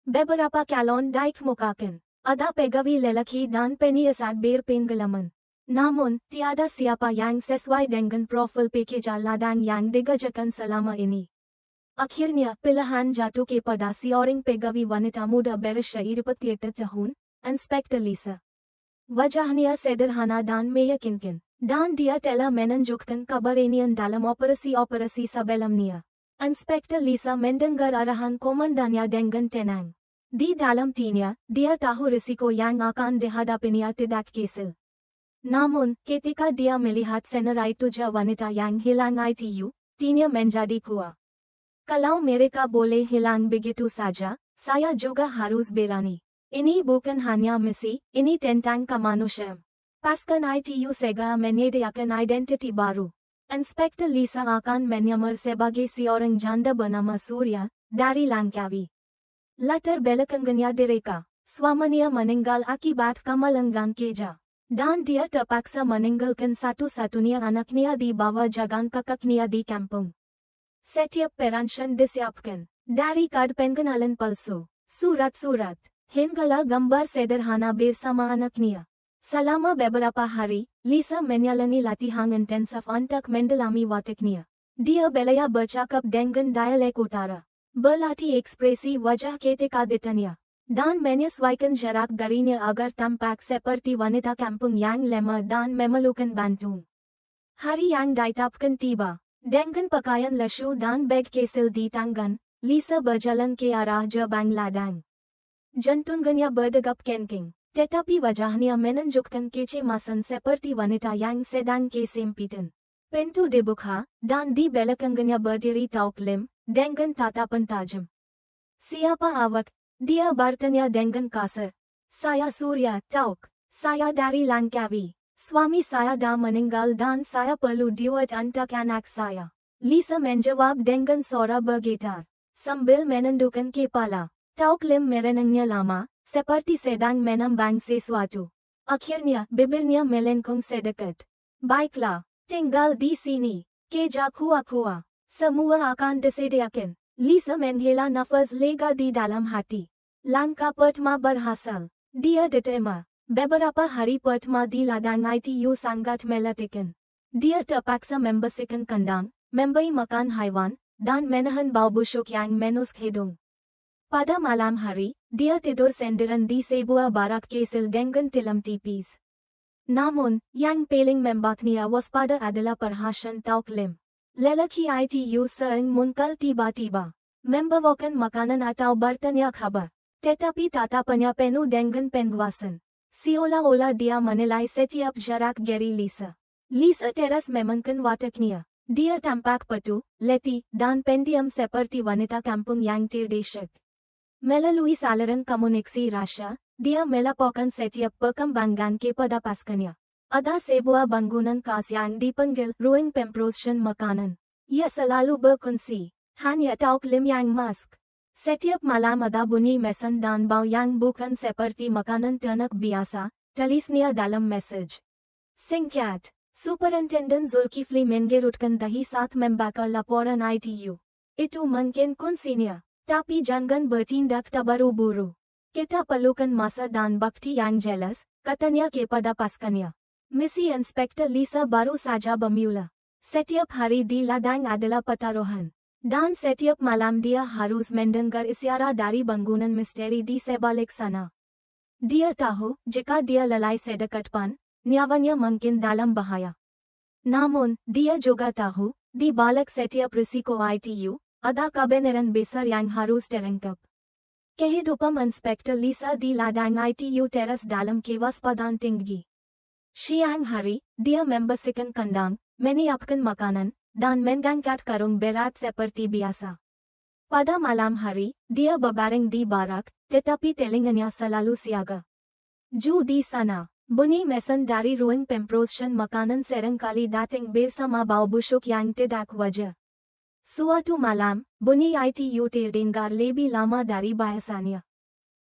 Beberapa calon dikemukakan. Ada pegawai lelaki dan penyiasat berpengalaman. Namun, tiada siapa yang sesuai dengan profil pekerja ladang yang digajakan selama ini. Akhirnya, pilihan jatuh kepada seorang pegawai wanita muda berusia 28 tahun, Inspektur Lisa. Wajahnya sederhana dan meyakinkan, dan dia telah menunjukkan keberanian dalam operasi-operasi sebelumnya. Inspektur Lisa mendengar arahan komandannya dengan tenang. Di dalam hatinya, dia tahu risiko yang akan dihadapinya tidak kecil. Namun, ketika dia melihat senarai 7 wanita yang hilang ITU, hatinya menjadi kuat. Kalau mereka boleh hilang begitu saja, saya juga harus berani. Ini bukan hanya misi, ini tentang kemanusiaan. Pasukan ITU segera menyediakan identiti baru. Inspektur Lisa akan menyamar sebagai seorang janda bernama Surya, dari Langkawi. Latar belakangnya direka, suaminya meninggal akibat kemalangan kerja. Dan dia terpaksa meninggalkan satu-satunya anaknya di bawah jagaan kakaknya di kampung. Setiap perancang disiapkan, dari kad pengenalan palsu, surat-surat, hinggalah gambar sederhana bersama anaknya. Selama beberapa hari, Lisa menjalani latihan intensif untuk mendalami wataknya. Dia belajar bercakap dengan dialek utara, berlatih ekspresi wajah ketika ditanya, dan menyesuaikan jarak darinya agar tampak seperti wanita kampung yang lemah dan memerlukan bantuan. Hari yang ditetapkan tiba. Dengan pakaian lesu dan beg kesil di tangan, Lisa berjalan ke arah gerbang ladang. Jantungnya berdegap kencang, tetapi wajahnya menunjukkan kecemasan seperti wanita yang sedang kesempitan. Pintu dibuka, dan di belakangnya berdiri Tauk Lim, dengan tatapan tajam. Siapa awak? Dia bertanya dengan kasar. Saya Surya, Tauk. Saya dari Langkawi. Suami saya dah meninggal dan saya perlu duit untuk anak saya. Lisa menjawab dengan suara bergetar. Sambil menundukkan kepala. Tauk Lim merenungnya lama, seperti sedang menambang sesuatu. Akhirnya, bibirnya melengkung sedikit. Baiklah, tinggal di sini. Kejar kuah-kuah. Semua akan disediakan. Lisa menghela nafas lega di dalam hati. Langkah pertama berhasil. Dia diterima. Beberapa hari pertama di ladang ITU sangat melatikan. Dia terpaksa membersihkan kandang, memberi makan haiwan, dan menahan bau busuk yang menusuk hidung. Pada malam hari, dia tidur sendirian di sebuah barak kecil dengan tilam tipis. Namun, yang paling membuatnya waspada adalah perhatian Tauk Lim. Lelaki ITU sering muncul tiba-tiba, membawakan makanan atau bertanya kabar. Tetapi tatapannya penuh dengan penguasaan. Seolah-olah dia menilai setiap jarak geri Lisa. Lisa teras memainkan wataknya. Dia tampak patuh, letih, dan pendiam seperti wanita kampung yang terdesak. Melalui saluran komunikasi rasa, dia melaporkan setiap perkembangan kepada pasukannya. Ada sebuah bangunan khas yang dipanggil ruang pemproses makanan. Ia selalu berkongsi. Hanya Tauk Lim yang masak. Setiap malam ada bunyi mesin dan bau yang bukan seperti makanan ternak biasa, tulisnya dalam mesej. Singkat, Superintendent Zulkifli mengerutkan dahi saat membaca laporan ITU. Itu mungkin kuncinya, tapi jangan bertindak terburu-buru. Kita perlukan masa dan bukti yang jelas, katanya kepada pasukannya. Misi Inspektur Lisa baru saja bermula. Setiap hari di ladang adalah pertaruhan. Dan setiap malam dia harus mendengar isyarat dari bangunan misteri di sebalik sana. Dia tahu, jika dia lalai sedikit pun, nyawanya mungkin dalam bahaya. Namun, dia juga tahu, di balik setiap risiko ITU, ada kebenaran besar yang harus terungkap. Kehidupan Inspektur Lisa di ladang ITU teras dalam kewaspadaan tinggi. Siang hari, dia membersihkan kandang, menyiapkan makanan, dan mengangkat karung berat seperti biasa. Pada malam hari, dia berbaring di barak, tetapi telinganya selalu siaga. Jauh di sana, bunyi mesin dari ruang pemproses makanan seringkali datang bersama bau busuk yang tidak wajar. Suatu malam, bunyi ITU terdengar lebih lama dari biasanya.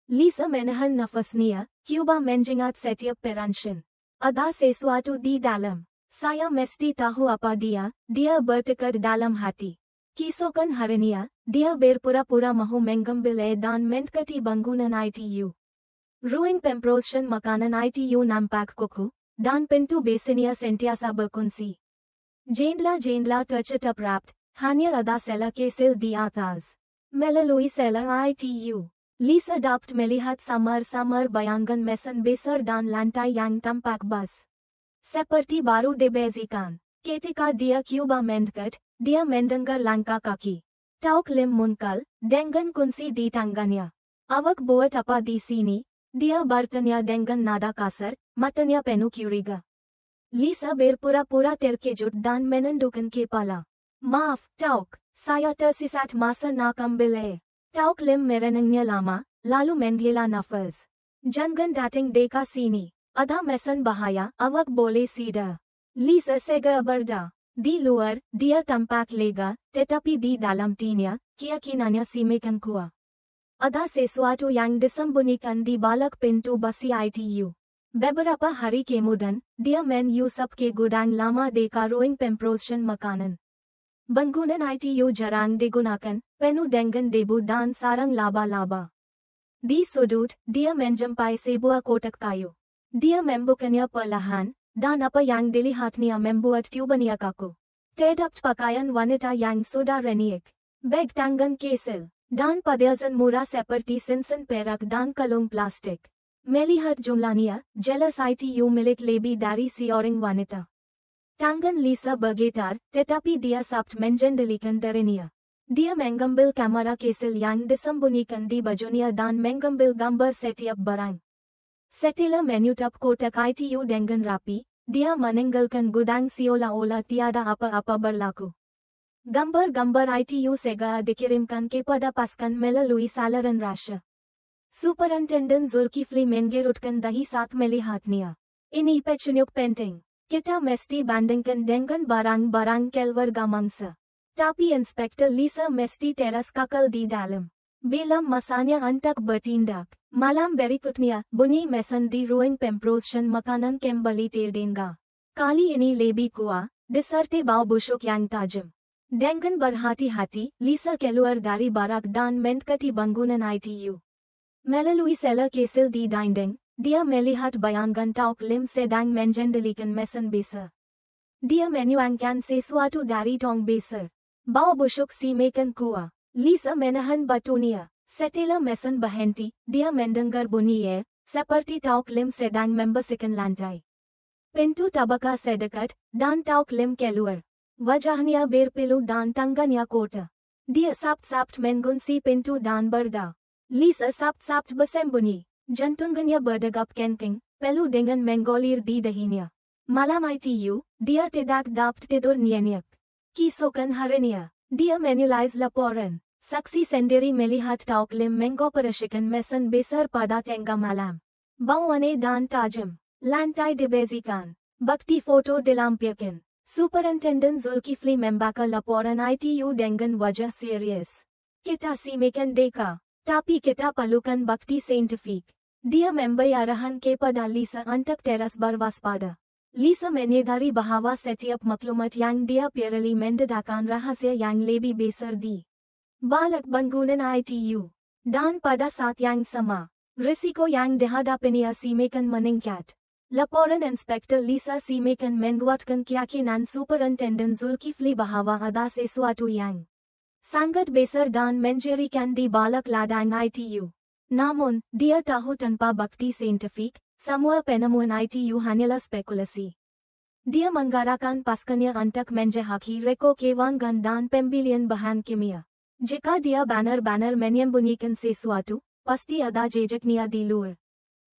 Lisa menahan nafasnya, cuba mengingat setiap perancang. Ada sesuatu di dalam. Saya mesti tahu apa dia bertekad dalam hati. Keesokan harinya, dia berpura-pura mahu mengambil dan mendekati bangunan ITU. Ruang pemproses makanan ITU nampak kuku, dan pintu biasanya sentiasa berkunci. Jendela-jendela tertutup rapat, hanya ada selar kecil di atas. Melalui selar ITU, Lisa dapat melihat samar-samar bayangan mesin besar dan lantai yang tampak bas. Seperti baru dibersihkan. Ketika dia cuba mendekat, dia mendengar langkah kaki. Tauk Lim muncul, dengan kunci di tangannya. Awak buat apa di sini? Dia bertanya dengan nada kasar, matanya penuh curiga. Lisa berpura-pura terkejut dan menundukkan kepala. Maaf, Tauk, saya tersesat masa nak ambil. Tauk Lim merenungnya lama, lalu menghela nafas. Jangan datang dekat sini. Ada mesin bahaya, awak boleh sidar. Lisa segera berda. Di luar, dia tampak lega, tetapi di dalam hatinya, keyakinannya semakin kuat. Ada sesuatu yang disembunyikan di balik pintu besi ITU. Beberapa hari kemudian, dia menyusup ke gudang lama dekat ruang pemproses makanan. Bangunan ITU jarang digunakan, penuh dengan debu dan sarang laba-laba. Di sudut, dia menjumpai sebuah kotak kayu. Dia membukanya perlahan, dan apa yang dilihatnya membuat tubuhnya kaku. Terdapat pakaian wanita yang sudah renyek, beg tangan kecil, dan perhiasan murah seperti cincin perak dan kalung plastik. Melihat jumlahnya, jelas ITU milik lebih dari seorang wanita. Tangan Lisa bergetar, tetapi dia sapt mengendalikan dirinya. Dia mengambil kamera kecil yang disembunyikan di bajunya dan mengambil gambar setiap barang. Setelah menutup kotak ITU dengan rapi, dia meninggalkan gudang seolah-olah tiada apa-apa berlaku. Gambar-gambar ITU segera dikirimkan kepada pasukan melalui saluran rasa. Superintendent Zulkifli mengerutkan dahi saat melihatnya. Ini petunjuk penting. Kita mesti bandingkan dengan barang-barang keluarga mangsa. Tapi Inspektur Lisa mesti teras kakal di dalam. Bila masanya untuk bertindak. Malam berikutnya, bunyi mesin di ruang pemprosyen makanan kembali terdengar. Kali ini lebih kuat, disertai bau busuk yang tajam. Dengan berhati-hati, Lisa keluar dari barak dan mendekati bangunan ITU. Melalui sela kecil di dinding, dia melihat bayangan Tauk Lim sedang mengendalikan mesin besar. Dia menuangkan sesuatu dari tong besar. Bau busuk semakin kuat. Lisa menahan batunya. Setelah mesin berhenti, dia mendengar bunyi seperti Tauk Lim sedang membersihkan lantai. Pintu terbuka sedekat, dan Tauk Lim keluar. Wajahnya berpilu dan tangannya kotor. Dia sapt-sapt mengunci pintu dan berda. Lisa sapt-sapt bersembunyi. Jantungnya berdegup kencang, peluh dengan mengalir di dahinya. Malam ITU, dia tidak dapat tidur nyenyak. Keesokan harinya, dia menulis laporan. Saksi sendiri melihat Tauk Lim mengoperasikan mesin besar pada tengah malam. Bau aneh dan tajam. Lantai dibersihkan. Bukti foto dilampirkan. Superintendent Zulkifli membaca laporan ITU dengan wajah serius. Kita semakin deka, tapi kita perlukan bukti saintifik. Dia memberi arahan kepada Lisa untuk teras berwaspada. Lisa menyadari bahwa setiap maklumat yang dia peroleh mendedahkan rahasia yang lebih besar di balik bangunan ITU. Dan pada saat yang sama, risiko yang dihadapinya semakin meningkat. Laporan Inspektur Lisa semakin menguatkan keyakinan Superintendent Zulkifli bahwa ada sesuatu yang sangat besar dan mencurigakan di balik ladang ITU. Namun, dia tahu tanpa bukti saintifik, semua penemuan ITU hanyalah spekulasi. Dia menggerakkan pasukannya untuk menjahaki reko keuangan dan pembelian bahan kimia. Jika dia benar-benar menyembunyikan sesuatu, pasti ada jejaknya di luar.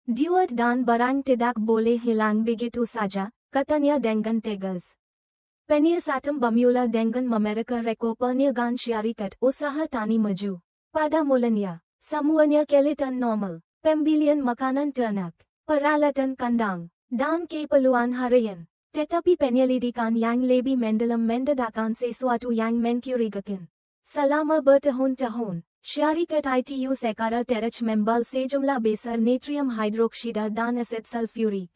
Duit dan barang tidak boleh hilang begitu saja, katanya dengan tegas. Penyiasatan bermula dengan memeriksa reko perniagaan syarikat usaha tani maju. Pada mulanya, semuanya kelihatan normal. Pembelian makanan ternak, peralatan kandang, dan keperluan harian. Tetapi penyelidikan yang lebih mendalam mendedahkan sesuatu yang mencurigakan. Selama bertahun-tahun, syarikat ITU secara terus membeli sejumlah besar natrium hidroksida dan asid sulfurik.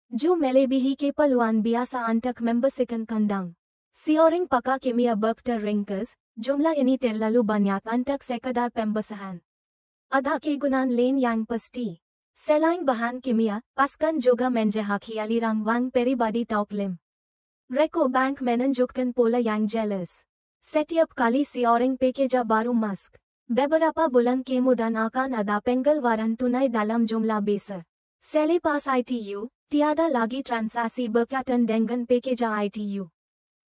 Jo melebihi keperluan biasa untuk membersihkan kandang. Seorang pakar kimia berkata ringkas, jumlah ini terlalu banyak untuk sekadar pembersihan. Ada kegunaan lain yang pasti. Selain bahan kimia, pasukan juga menjahaki aliran wang pribadi Tauk Lim. Reko Bank menunjukkan pola yang jelas. Setiap kali seorang pekerja baru masuk, beberapa bulan kemudian akan ada pengeluaran tunai dalam jumlah besar. Selepas ITU, tiada lagi transaksi berkaitan dengan pekerja ITU.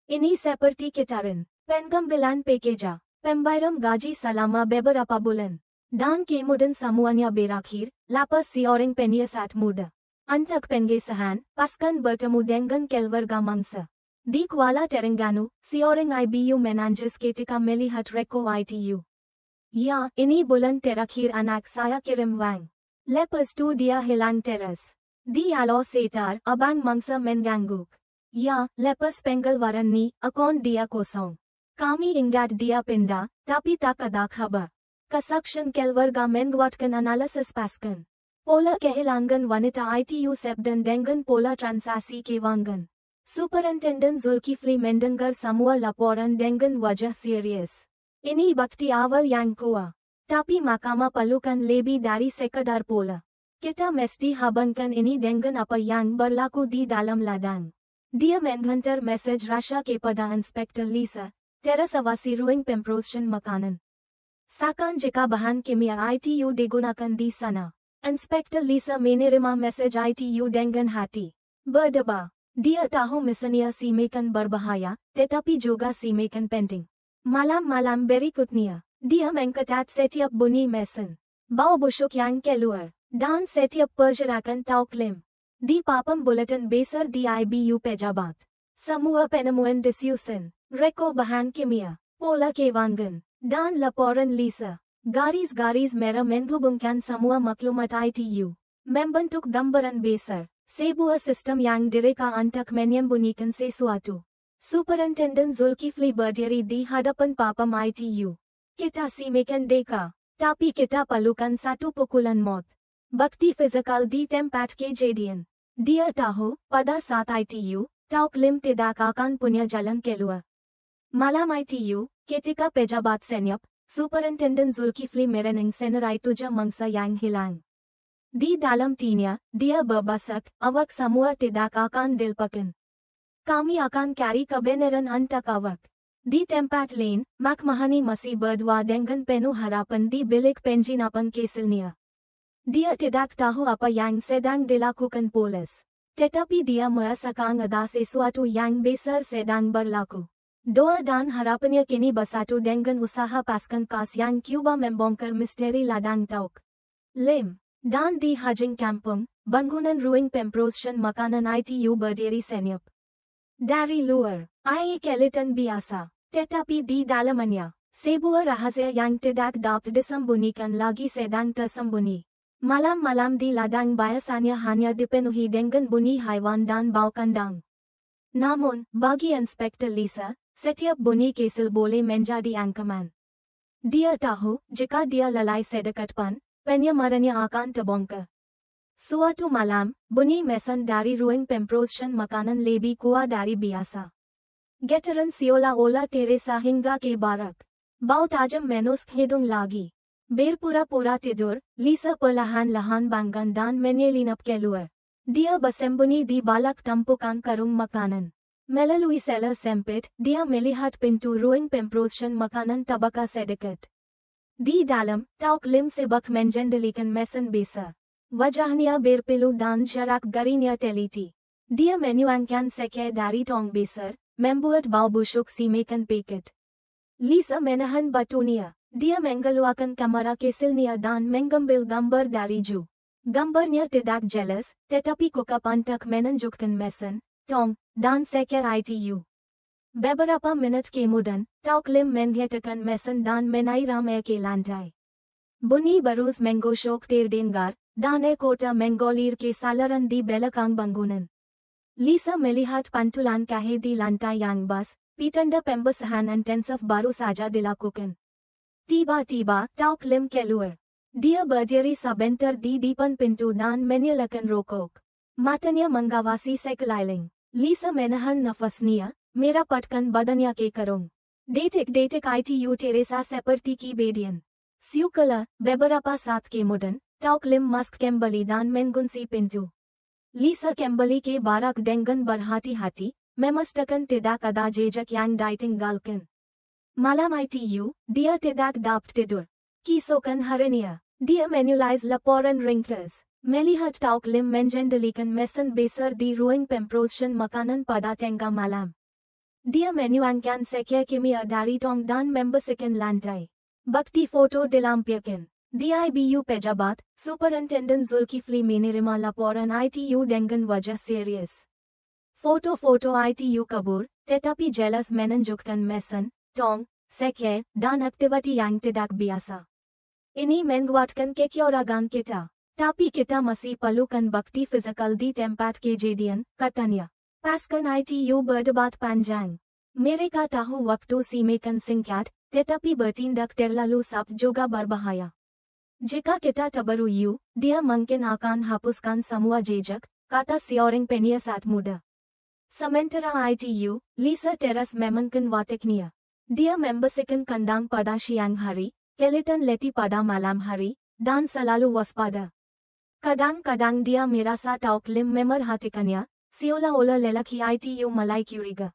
Ini seperti kitaran, pengambilan pekerja, pembayaran gaji selama beberapa bulan, dan kemudian semuanya berakhir, lepas seorang penyiasat muda. Untuk penggesahan, pasukan bertemu dengan keluarga mangsa. Di Kuala Terengganu, seorang IBU menangis ketika melihat reko ITU. Ya, ini bulan terakhir anak saya kirim wang. Lepas tu dia hilang teras. Di Alo Setar, abang mangsa mengangguk. Ya, lepas pengeluaran ni, akun dia kosong. Kami ingat dia pindah, tapi tak ada kabar. Kesaksian keluarga menguatkan analisis pasukan. Pola kehilangan wanita ITU sebdan dengan pola transaksi keuangan. Superintendent Zulkifli mendengar semua laporan dengan wajah serius. Ini bukti awal yang kuat. Tapi mahkamah perlukan lebih dari sekadar pola. Kita mesti hubungkan ini dengan apa yang berlaku di dalam ladang. Dia menghantar mesej rahsia kepada Inspektur Lisa, teras awasi ruang pemprosyen makanan. Seakan jika bahan kimia ITU digunakan di sana. Inspektur Lisa menerima mesej ITU dengan hati berdebar. Dia tahu misalnya semakin berbahaya, tetapi juga semakin penting. Malam-malam berikutnya, dia mencatat setiap bunyi mesin, bau busuk yang keluar, dan setiap pergerakan Tauk Lim. Di papan buletin besar di IBU pejabat. Semua penemuan disusun, reko bahan kimia, pola keuangan, dan laporan Lisa. Garis-garis merah menghubungkan semua maklumat ITU. Membentuk gambaran besar. Sebuah sistem yang direka untuk menyembunyikan sesuatu. Superintendent Zulkifli berdiri di hadapan papan ITU. Kita semakin deka, Tapi kita perlukan satu pukulan maut. Bakti physical di tempat kejadian. Dia tahu, pada saat ITU, Tauk Lim tidak akan punya jalan keluar. Malam ITU, ketika pejabat senyap, Superintendent Zulkifli merenung senarai 7 mangsa yang hilang. Di dalam tinya, dia berbasak, awak semua tidak akan dilupakan. Kami akan cari kebenaran untuk awak. Di tempat lain, McMahony masih berdua dengan penuh harapan di bilik penginapan kesilnya. Dia tidak tahu apa yang sedang dilakukan polis. Tetapi dia merasakan ada sesuatu yang besar sedang berlaku. Doa dan harapannya kini bersatu dengan usaha pasukan khas yang Cuba membongkar misteri ladang Tauk Lim. Dan di Hajing Kampung, bangunan ruang pemprosession makanan ITU berdiri senyap. Dari luar, ia kelihatan biasa. Tetapi di dalamnya, sebuah rahasia yang tidak dapat disembunyikan lagi sedang tersembunyi. Malam-malam di ladang biasanya hanya dipenuhi dengan bunyi haiwan dan bau kandang. Namun, bagi Inspektur Lisa, setiap bunyi kesil boleh menjadi ancaman. Dia tahu, jika dia lalai sedekat pun, penyamarannya akan terbongkar. Suatu malam, bunyi mesin dari ruang pemprosession makanan lebih kuat dari biasa. Getaran seolah-olah Teresa hingga ke barak. Bau tajam menusuk hidung lagi. Berpura-pura tidur, Lisa perlahan-lahan bangun dan menyelinap keluar. Dia bersembunyi di balik tumpukan karung makanan. Melalui cellar sempit, dia melihat pintu ruang pemprosession makanan tabaka sedikit. Di dalam, Tauk Lim sibuk mengendalikan mesin besar. Wajahnya berpilu dan jarak garinya teliti. Dia menyuangkan seke dari tong besar, membuat bau busuk si makan paket. Lisa menahan batunya. Dia mengeluarkan kamera kesilnya dan mengambil gambar dari Ju. Gambarnya tidak jelas, tetapi kukup untuk menunjukkan mesin, tong, dan seker ITU. Beberapa menit kemudian, Tauk Lim menggetarkan mesin dan menyiram air ke lantai. Bunyi barus menggosok terdengar, dan air kota mengalir ke saluran di belakang bangunan. Lisa melihat pantulan kahe di lantai yang bas, petanda pembersihan intensif baru saja dilakukan. Tiba-tiba, Tauk Lim keluar. Dia berdiri sebentar di depan pintu dan menyalakan rokok. Matanya mengawasi sekeliling. Lisa menahan nafasnya, merapatkan badannya ke karung. Detik-detik ITU Teresa seperti kejadian. Siukala, beberapa saat kemudian, Tauk Lim masuk kembali dan mengunci pintu. Lisa kembali ke barak dengan berhati-hati, memastikan tidak ada jejak yang ditinggalkan. Malam ITU, dia tidak dapat tidur. Keesokan harinya, dia menulis laporan ringkas. Melihat Tauk Lim mengendalikan mesin besar di ruang pemprosession makanan pada tengah malam. Dia menyuangkan seker kimia dari tong dan membersihkan lantai. Bakti foto dilampirkan. Di IBU pejabat, Superintendent Zulkifli menerima laporan ITU dengan wajah serius. Foto-foto ITU kabur, tetapi jelas menunjukkan mesin, tong, seker, dan aktiviti yang tidak biasa. Ini menguatkan kecurigaan kita. Tapi kita masih perlukan bukti fizikal di tempat kejadian, katanya. Pasukan ITU berdebat panjang. Mereka tahu waktu si makan singkat, tetapi bertindak terlalu cepat juga berbahaya. Jika kita terburu, dia mungkin akan hapuskan semua jejak, kata seorang penyiasat muda. Sementara ITU, Lisa teras memainkan wataknya. Dia membersihkan kandang pada siang hari, kelihatan letih pada malam hari, dan selalu waspada. Kadang-kadang dia merasa Tauk Lim memerhatikannya, seolah-olah lelaki ITU mulai curiga.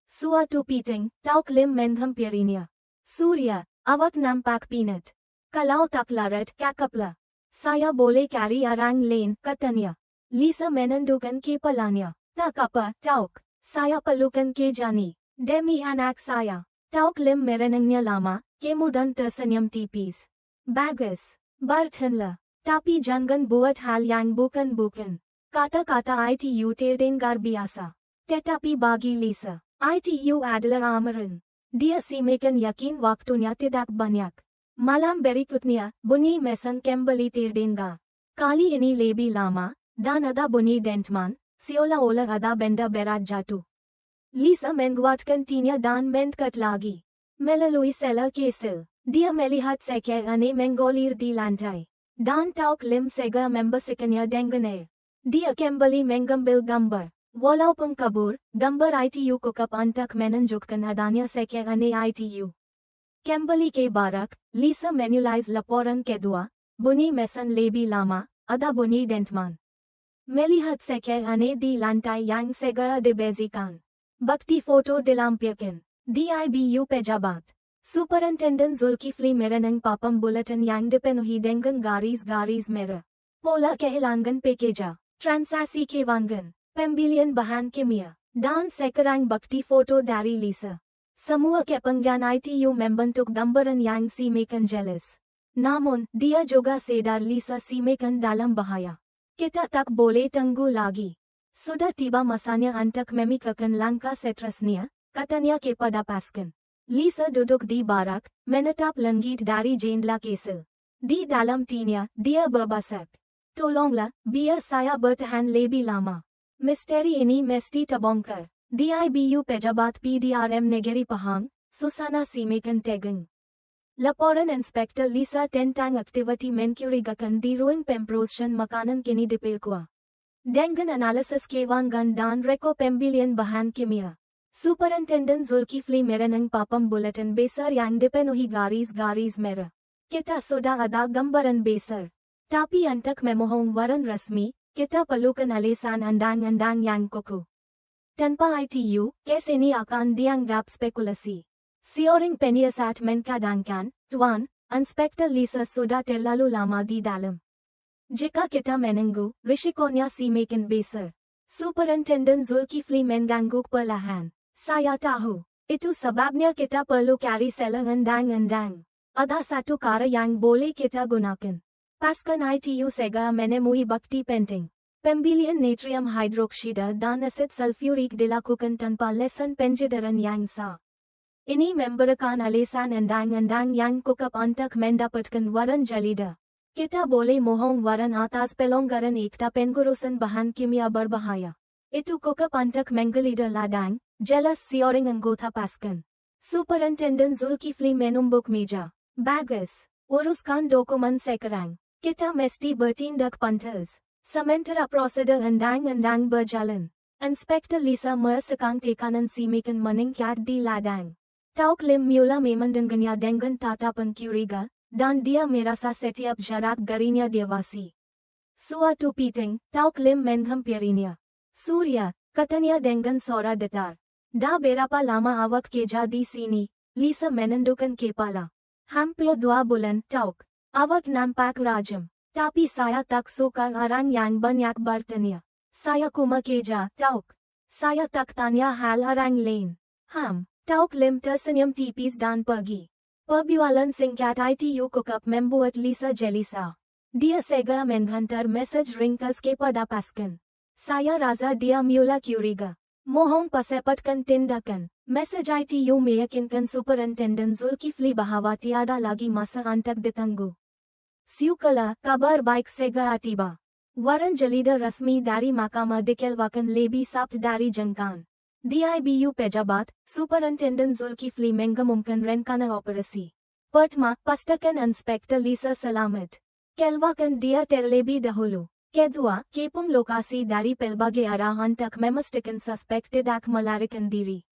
Suatu piting, Tauk Lim menghampirinya. Surya, awak nampak pinat. Kalau tak larat kakapla. Saya boleh cari orang lain, katanya. Lisa menundukkan kepalanya. Tak apa, Tauk. Saya perlukan Kejani. Demi anak saya. Tauk Lim merenungnya lama, kemudian tersenyum tipis. Bagus. Bertahanlah. Tapi jangan buat hal yang bukan-bukan. Kata-kata ITU terdengar biasa. Tetapi bagi Lisa, ITU adalah amaran. Dia semakin yakin waktunya tidak banyak. Malam berikutnya, bunyi mesin kembali terdengar. Kali ini lebih lama, dan ada bunyi dentman, seolah-olah ada benda berat jatuh. Lisa menguatkan tinya dan mendekat lagi. Melalui cellar kesil, Dia melihat sekerane mengolir di lantai. Dan tauk lim segera membersihkannya dengan air. Dia kembali mengambil gambar. Walaupun kabur, gambar ITU kokap untuk menunjukkan adanya sekerane ITU. Kembali ke barak, Lisa menulis laporan kedua, bunyi mesin lebih lama, ada bunyi Dentman. Melihat sekerane di lantai yang segera dibersihkan. Bukti foto dilampirkan. Di IBU pejabat. Superintendent Zulkifli merenang papam bulletin yang dipenuhi dengan garis-garis merah. Pola kehilangan pekerja. Transaksi keuangan. Pembelian bahan kimia. Dan sekarang bukti foto dari Lisa. Semua kepentingan ITU membentuk gambaran yang semakin jelas. Namun, dia juga sadar Lisa semakin dalam bahaya. Kita tak boleh tunggu lagi. Sudah tiba masanya untuk memikirkan langkah seterusnya, katanya kepada Pascan. Lisa duduk di barak, menatap langit dari jendela kesel. Di dalam hatinya, dia berbasak. Tolonglah, biar saya bertahan lebih lama. Misteri ini mesti terbongkar. Di IBU pejabat PDRM Negeri Pahang, Susana semakin tegang. Laporan Inspektor Lisa tentang aktiviti mencurigakan di ruang pemprosession makanan kini diperkuat. Dengan analisis keuangan dan reko pembelian bahan kimia. Superintendent Zulkifli merenang papam bulletin besar yang dipenuhi garis-garis merah. Kita sudah ada gambaran besar. Tapi untuk memohon waran resmi, kita perlukan alasan andang-andang yang kukuh. Tanpa ITU, kes ini akan dianggap spekulasi. Seorang penyiasat menkadangkan, Tuan, Inspektor Lisa sudah terlalu lama di dalam. Jika kita menunggu, risikonya semakin besar. Superintendent Zulkifli mengangguk perlahan. Saya tahu. Itu sebabnya kita perlu cari selang andang-andang. Ada satu cara yang boleh kita gunakan. Pascan ITU segera menemui bukti penting. Pembelian natrium hidroksida dan asid sulfurik dilakukan tanpa lesan penjedaran yang sah. Ini memberikan alasan andang-andang yang kukuh untuk mendapatkan waran jalida. Kita boleh mohon waran atas pelonggaran ikta pengurusan bahan kimia berbahaya. Itu kukuh untuk menggeledah ladang, jelas seorang anggota Pascan. Superintendent Zulkifli menumbuk meja. Bagus. Uruskan dokumen sekarang. Kita mesti bertindak pantas. Sementara prosedur andang-andang berjalan. Inspektor Lisa merasakan tekanan semakin meningkat di ladang. Tauk Lim mula memandangnya dengan tatapan curiga, dan dia merasa setiap jarak darinya diawasi. Suatu piting, Tauk Lim menghampirinya. Surya, katanya dengan suara datar. Dah berapa lama awak kerja di sini? Lisa menundukkan kepala. Hampir 2 bulan, Tauk. Awak nampak rajam. Tapi saya tak suka orang yang banyak bertanya. Saya cuma kerja, Tauk. Saya tak tanya hal orang lain. Tauk Lim tersenyum tipis dan pergi. Perbualan singkat ITU kukuh membuat Lisa gelisah. Dia segera menghantar mesej ringkas kepada Pascan. Saya rasa dia mula curiga. Mohon percepatkan tindakan. Mesej ITU meyakinkan Superintendent Zulkifli bahwa tiada lagi masa untuk ditunggu. Syukurlah, kabar baik segera tiba. Waran jalida resmi dari Mahkamah dikeluarkan lebih Sabtu dari jangkaan. Di IBU pejabat, Superintendent Zulkifli mengumumkan rencana operasi. Pertama, pastikan Inspektor Lisa selamat. Keluarkan dia terlebih dahulu. Kedua, kepung lokasi dari pelbagai arah untuk memastikan suspek tidak melarikan diri.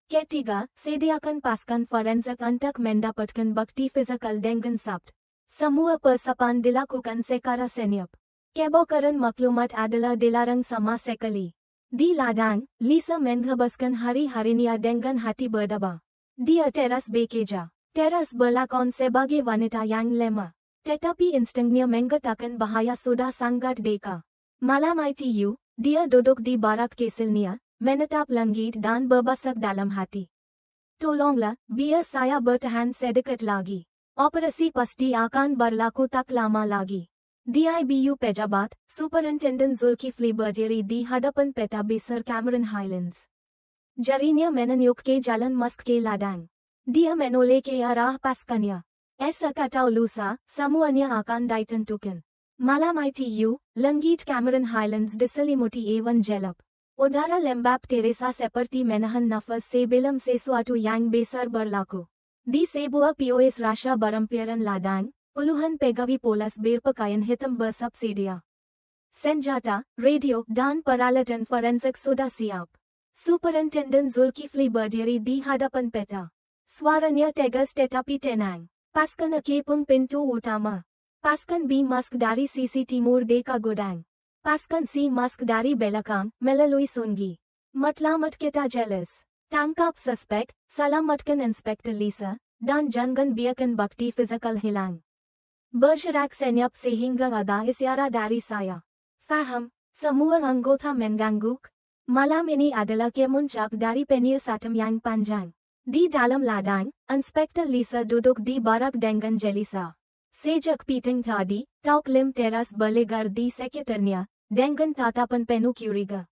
Ketiga, sediakan pasukan forensik untuk mendapatkan bukti fizikal dengan Sabtu. Semua persiapan dilakukan secara senyap. Kebocoran maklumat adalah dilarang sama sekali. Di ladang, Lisa menghabiskan hari-harinya dengan hati berdebar. Dia teras bekerja. Teras berlakon sebagai wanita yang lemah. Tetapi instingnya mengatakan bahaya sudah sangat dekat. Malam ITU, dia duduk di barak keselnya, menatap langit dan berbasak dalam hati. Tolonglah, biar saya bertahan sedikit lagi. Operasi pasti akan berlaku tak lama lagi. Di IBU pejabat, Superintendent Zulkifli berdiri di hadapan peta besar Cameron Highlands. Jarinya menunjuk ke jalan masuk ke ladang. Dia menoleh ke arah Pascannya. Esa kata Lusa, semuanya akan ditentukan. Malam ITU, langit Cameron Highlands diselimuti awan gelap. Udara lembab terasa seperti menahan nafas sebelum sesuatu yang besar berlaku. Di Cebu'a POS Rasha Barampiran Ladang, Puluhan Pegawi Polas Berpakayan Hitam Bersubsidia. Senjata, Radio, Dan Peralatan Forensik Sudah Siap. Superintendent Zulkifli Berdiri di Hadapan Peta. Suaranya tegas tetapi tenang. Pasukan Akipung Pintu Utama. Pasukan B Mask dari Sisi Timur Deka Gudang. Pasukan C Mask dari Belakang, melalui Sungi. Matlamat kita jelas. Tangkap suspek, selamatkan Inspektor Lisa, dan jangan biarkan bukti fizikal hilang. Bergerak senyap sehingga ada isyarat dari saya. Faham, semua anggota mengangguk. Malam ini adalah kemuncak dari penyiasatan yang panjang. Di dalam ladang, Inspektor Lisa duduk di barak dengan Jelisa. Sejak piting tadi, Tauk Lim teras berlegar di sekitarnya, dengan tatapan penuh curiga.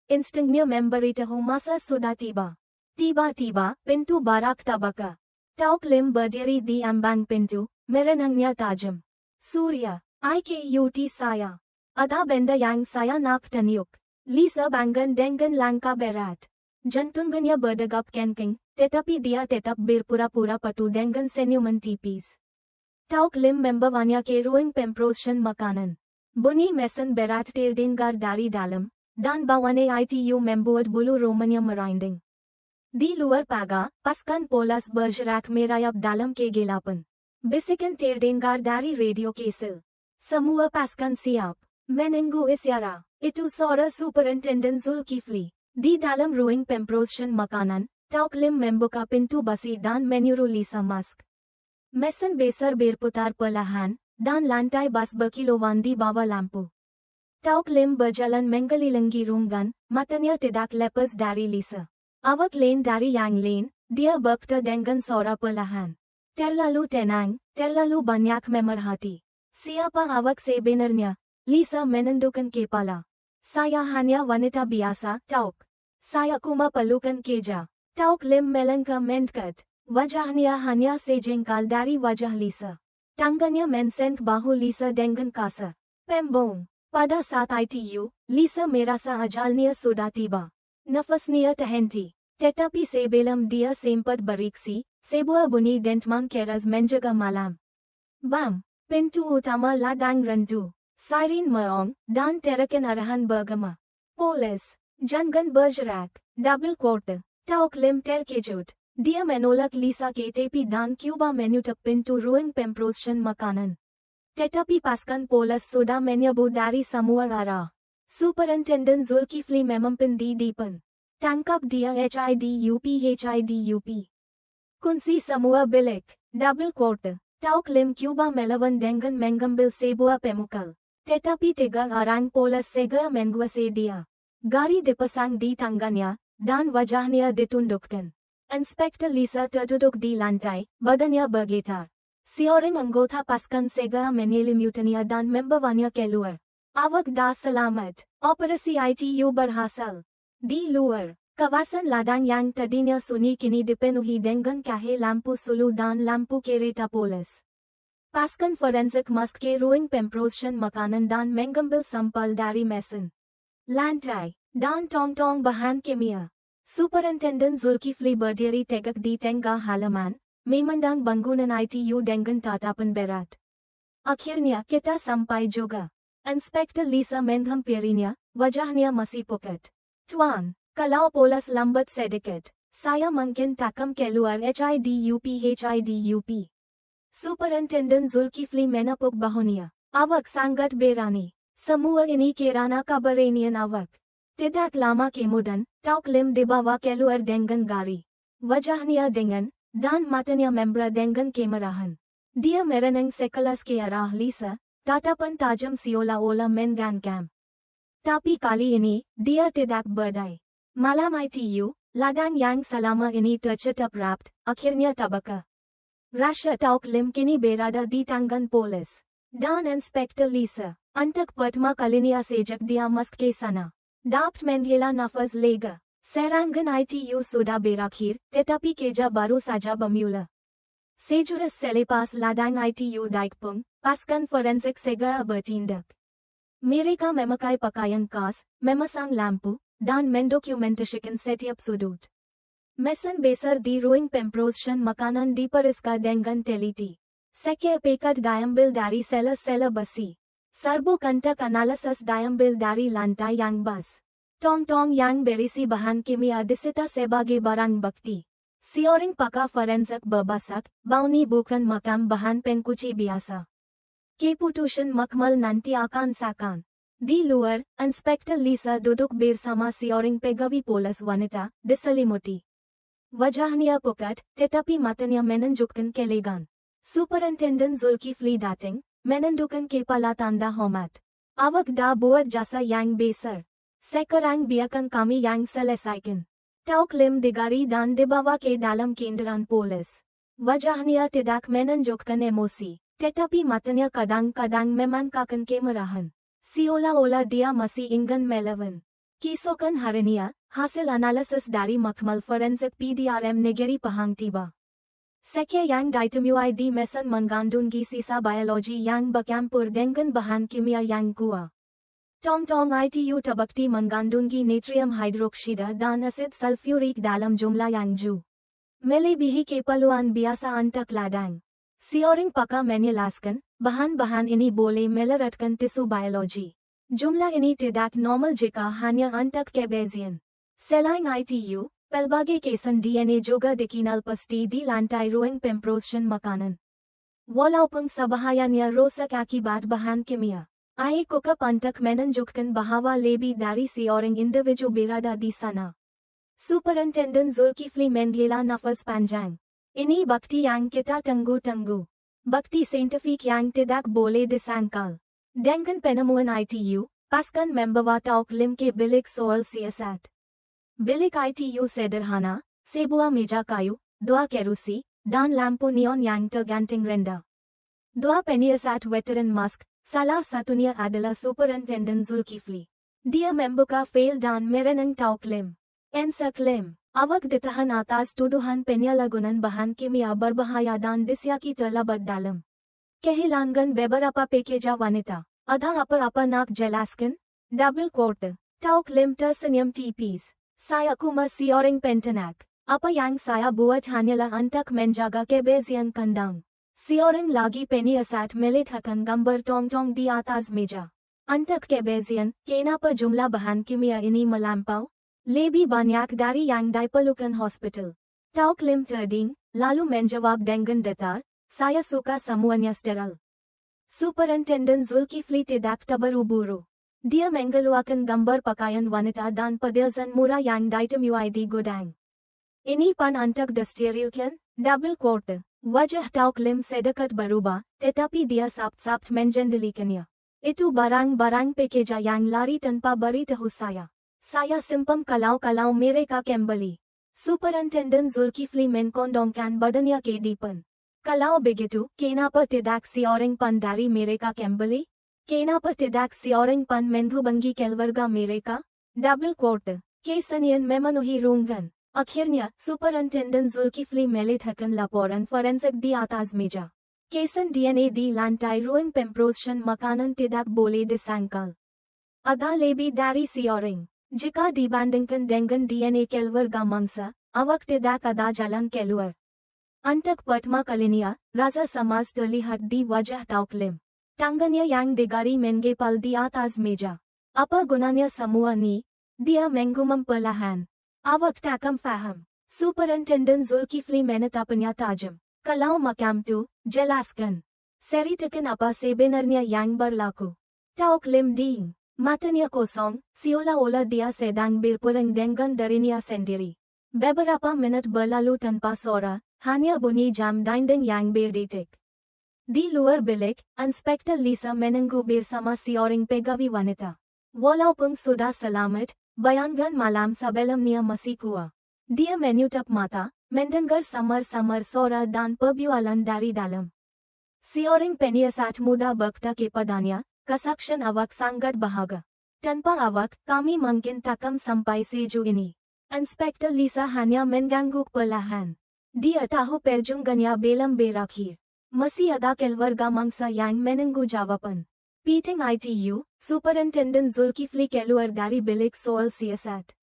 Instingnya memberitahu masa sudah tiba. Tiba-tiba, pintu barak terbuka. Tauk Lim berdiri di ambang pintu, merenangnya tajam. Surya, IKUT saya. Ada benda yang saya nak taniuk. Lisa bangun dengan langkah berat. Jantungnya berdegap kencang, tetapi dia tetap berpura-pura patuh dengan senyuman tipis. Tauk Lim membawanya ke ruang pemprosesan makanan. Bunyi mesin berat terdengar dari dalam, dan bawahnya ITU membuat bulu romanya merinding. Di luar pagar, pasukan polas bergerak merayap dalam kegelapan. Bisikan terdengar dari radio kesel. Semua pasukan siap. Menunggu isyarat. Itu suara Superintendent Zulkifli. Di dalam ruang pemprosesan makanan, Tauk Lim membuka pintu besi dan menyuruh Lisa masuk. Mesin besar berputar perlahan, dan lantai bas berkilauan di bawah lampu. Tauk Lim berjalan mengelilingi ruangan, matanya tidak lepas dari Lisa. Awak lain dari yang lain, dia berkata dengan suara perlahan. Terlalu tenang, terlalu banyak memerhati. Siapa awak sebenarnya? Lisa menundukkan kepala. Saya hanya wanita biasa, Tauk. Saya cuma pelukan keja. Tauk Lim melangkah mendekat. Wajahnya hanya sejengkal dari wajah Lisa. Tangannya mensentuh bahu Lisa dengan kasar. Pembong. Pada saat ITU, Lisa merasa ajalnya sudah tiba. Nafasnya terhenti. Tetapi sebelum dia sempat bereaksi, sebuah bunyi dentuman keras menjaga malam. Bam! Pintu utama ladang rendu. Siren meong, dan terakan arahan bergema. Polis! Jangan bergerak. Double quarter. Tauk Lim terkejut. Dia menolak Lisa ke tepi dan cuba menutup pintu ruang pemprosesan makanan. Tetapi pasukan polis sudah menyerbu dari semua arah. Superintendent Zulkifli memimpin di depan. Tangkap dia HIDUP. Kunci semua bilik. Double quarter. Tauk Lim cuba melawan dengan mengambil sebuah pemukul. Tetapi tiga orang polis segera menguasai dia. Gari dipasang di tangannya, dan wajahnya ditundukkan. Inspektor Lisa terduduk di lantai, badannya bergetar. Seorang anggota pasukan segera menyelimukannya dan membawanya keluar. Awak dah selamat. Operasi ITU berhasil. Di luar, kawasan ladang yang tadinya sunyi kini dipenuhi dengan cahaya lampu sulu dan lampu kereta polis. Pasukan forensik masuk ke ruang pemprosesan makanan dan mengambil sampel dari mesin lantai dan tong-tong bahan kimia. Superintendent Zulkifli berdiri tegak di tengah halaman, memandang bangunan ITU dengan tatapan berat. Akhirnya kita sampai juga. Inspektor Lisa menghampirinya, wajahnya masih pucat. Tuan, kalau polis lambat sedikit, saya mungkin takkan keluar HIDUP. Superintendent Zulkifli menepuk bahunya. Awak sangat berani. Semua ini kirana keberanian awak. Tidak lama kemudian, Tauk Lim dibawa keluar dengan gari. Wajahnya dingin, dan matanya membara dengan kemarahan. Dia merenang sekelas ke arah Lisa, tatapan tajam seolah-olah mengancam. Tapi kali ini, dia tidak berdaya. Malam ITU, ladang yang selama ini tertutup rapat, akhirnya terbuka. Rasha Tauk Lim kini berada di tangan polis. Dan Inspektor Lisa, untuk pertama kalinya sejak dia masuk ke sana. Dapat menghela nafas lega. Serangan ITU sudah berakhir, tetapi keja baru saja bermula. Sejurus selepas ladang ITU daikpung, pasukan forensik segera bertindak. Mereka memakai pakaian khas, memasang lampu, dan mendokumentasikan setiap sudut. Mesan besar di ruing pemprossion makanan di periska dengan teliti. Seke pekat diambil dari sela besi. Serbu kantak analysis diambil dari lantai yang bas. Tong-tong yang berisi bahan kimia disita sebagai barang bukti. Sioring pakar forensik berbasak, bauni bukan makam bahan pencuci biasa. Keputusan makmal nanti akan sakan. Di luar, Inspektur Lisa duduk bersama sioring pegawai polis wanita, diselimuti. Wajahnya pucat, tetapi matanya menunjukkan kelegaan. Superintendent Zulkifli datang, menundukkan kepala tanda hormat. Awak dah buat jasa yang besar. Sekarang biarkan kami yang selesaikan. Tauk Lim digari dan dibawa ke dalam kendaraan polis. Wajahnya tidak menunjukkan emosi, tetapi matanya kadang-kadang memancarkan kemarahan. Seolah-olah dia masih ingin melawan. Keesokan harinya, hasil analisis dari makmal forensik PDRM negeri Pahang tiba. Seke yang ditemui di mesan mengandungi sisa biologi yang bercampur dengan bahan kimia yang kuat. Tong-tong itu terbukti mengandungi natrium hidroksida dan asid sulfurik dalam jumlah yang jauh melebihi keperluan biasa untuk ladang. Sioring pakar menjelaskan, bahan-bahan ini boleh melaratkan tisu biologi. Jumlah ini tidak normal jika hanya untuk kebezian. Selain itu, pelbagai kesan DNA juga dikenal pasti di lantai ruang pemprossion makanan. Walaupun sebahagiannya rosak akibat bahan kimia, cukup untuk menunjukkan bahwa lebih dari seorang individu berada di sana. Superintendent Zulkifli menghela nafas panjang. Ini bukti yang kita tunggu-tunggu. Bukti saintifik yang tidak boleh disangkal. Dengan penemuan itu, pasukan membawa Tauk Lim ke bilik soal siasat. Bilik itu sederhana, sebuah meja kayu, dua kerusi, dan lampu neon yang tergantung rendah. Dua penyiasat veteran Musk, salah satunya adalah Superintendent Zulkifli. Dia membuka fail dan merenang Tauk Lim. Ensak Lim, awak ditahan atas tuduhan penyalahgunaan bahan kimia berbahaya dan disyaki terlibat dalam kehilangan beberapa pekerja wanita. Ada apa-apa nak jelaskan? Double quote. Tauk Lim tersenyum tipis. Saya cuma seorang pentanak. Apa yang saya buat hanyalah untuk menjaga kebersihan kandang. Seorang lagi penyiasat meletakkan gambar tong-tong di atas meja. Untuk kebersihan, kenapa jumlah bahan kimia ini melampau? Lebih banyak dari yang diperlukan hospital. Tauk Lim terding, lalu menjawab dengan datar, saya suka semuanya steril. Superintendent Zulkifli tidak terburu-buru. Dia mengeluarkan gambar pakaian wanita dan pediasan murah yang ditemui di gudang. Ini pan untuk disterilkan, double quote. Wajah Tauk Lim sedikit berubah, tetapi dia sapt-sapt menjendelikannya. Itu barang-barang pekerja yang lari tanpa beritahu saya. Saya simpan kalau mereka kembali. Superintendent Zulkifli mengkondongkan badannya ke depan. Kalau begitu, kenapa tidak seorang pun dari mereka kembali? Kenapa tidak seorang pun menghubungi keluarga mereka? Double quote. Kesenian memenuhi ruangan. Akhirnya, Superintendent Zulkifli meletakkan laporan forensik di atas meja. Kesan DNA di lantai ruang pemprossion makanan tidak boleh disangkal. Ada lebih dari seorang. Jika dibandingkan dengan DNA keluarga mangsa, awak tidak ada jalan keluar. Untuk pertama kalinya, rasa cemas terlihat di wajah Tauk Lim. Tangannya yang digari menggepal di atas meja. Apa gunanya semua ni? Dia menggumam perlahan. Awak takkan faham. Superintendent Zulkifli menatapnya tajam. Kalau macam tu, jelaskan. Ceritakan apa sebenarnya yang berlaku. Tauk Lim ding. Matanya kosong, seolah-olah dia sedang berperang dengan dirinya sendiri. Beberapa minit berlalu tanpa suara, hanya bunyi jam dinding yang berdetik. Di luar bilik, Inspektur Lisa menunggu bersama seorang pegawai wanita. Walaupun sudah selamat, bayangan malam sebelumnya masih kuat. Dia menutup mata, mendengar samar-samar suara dan perbualan dari dalam. Seorang penyiasat muda berkata kepadanya, kesaksian awak sangat berharga. Tanpa awak, kami mungkin takkan sampai sejauh ini. Inspektur Lisa hanya mengangguk perlahan. Dia tahu perjuangannya belum berakhir. Masih ada keluarga mangsa yang menunggu jawaban. Piting itu, Superintendent Zulkifli keluar dari bilik soal siasat.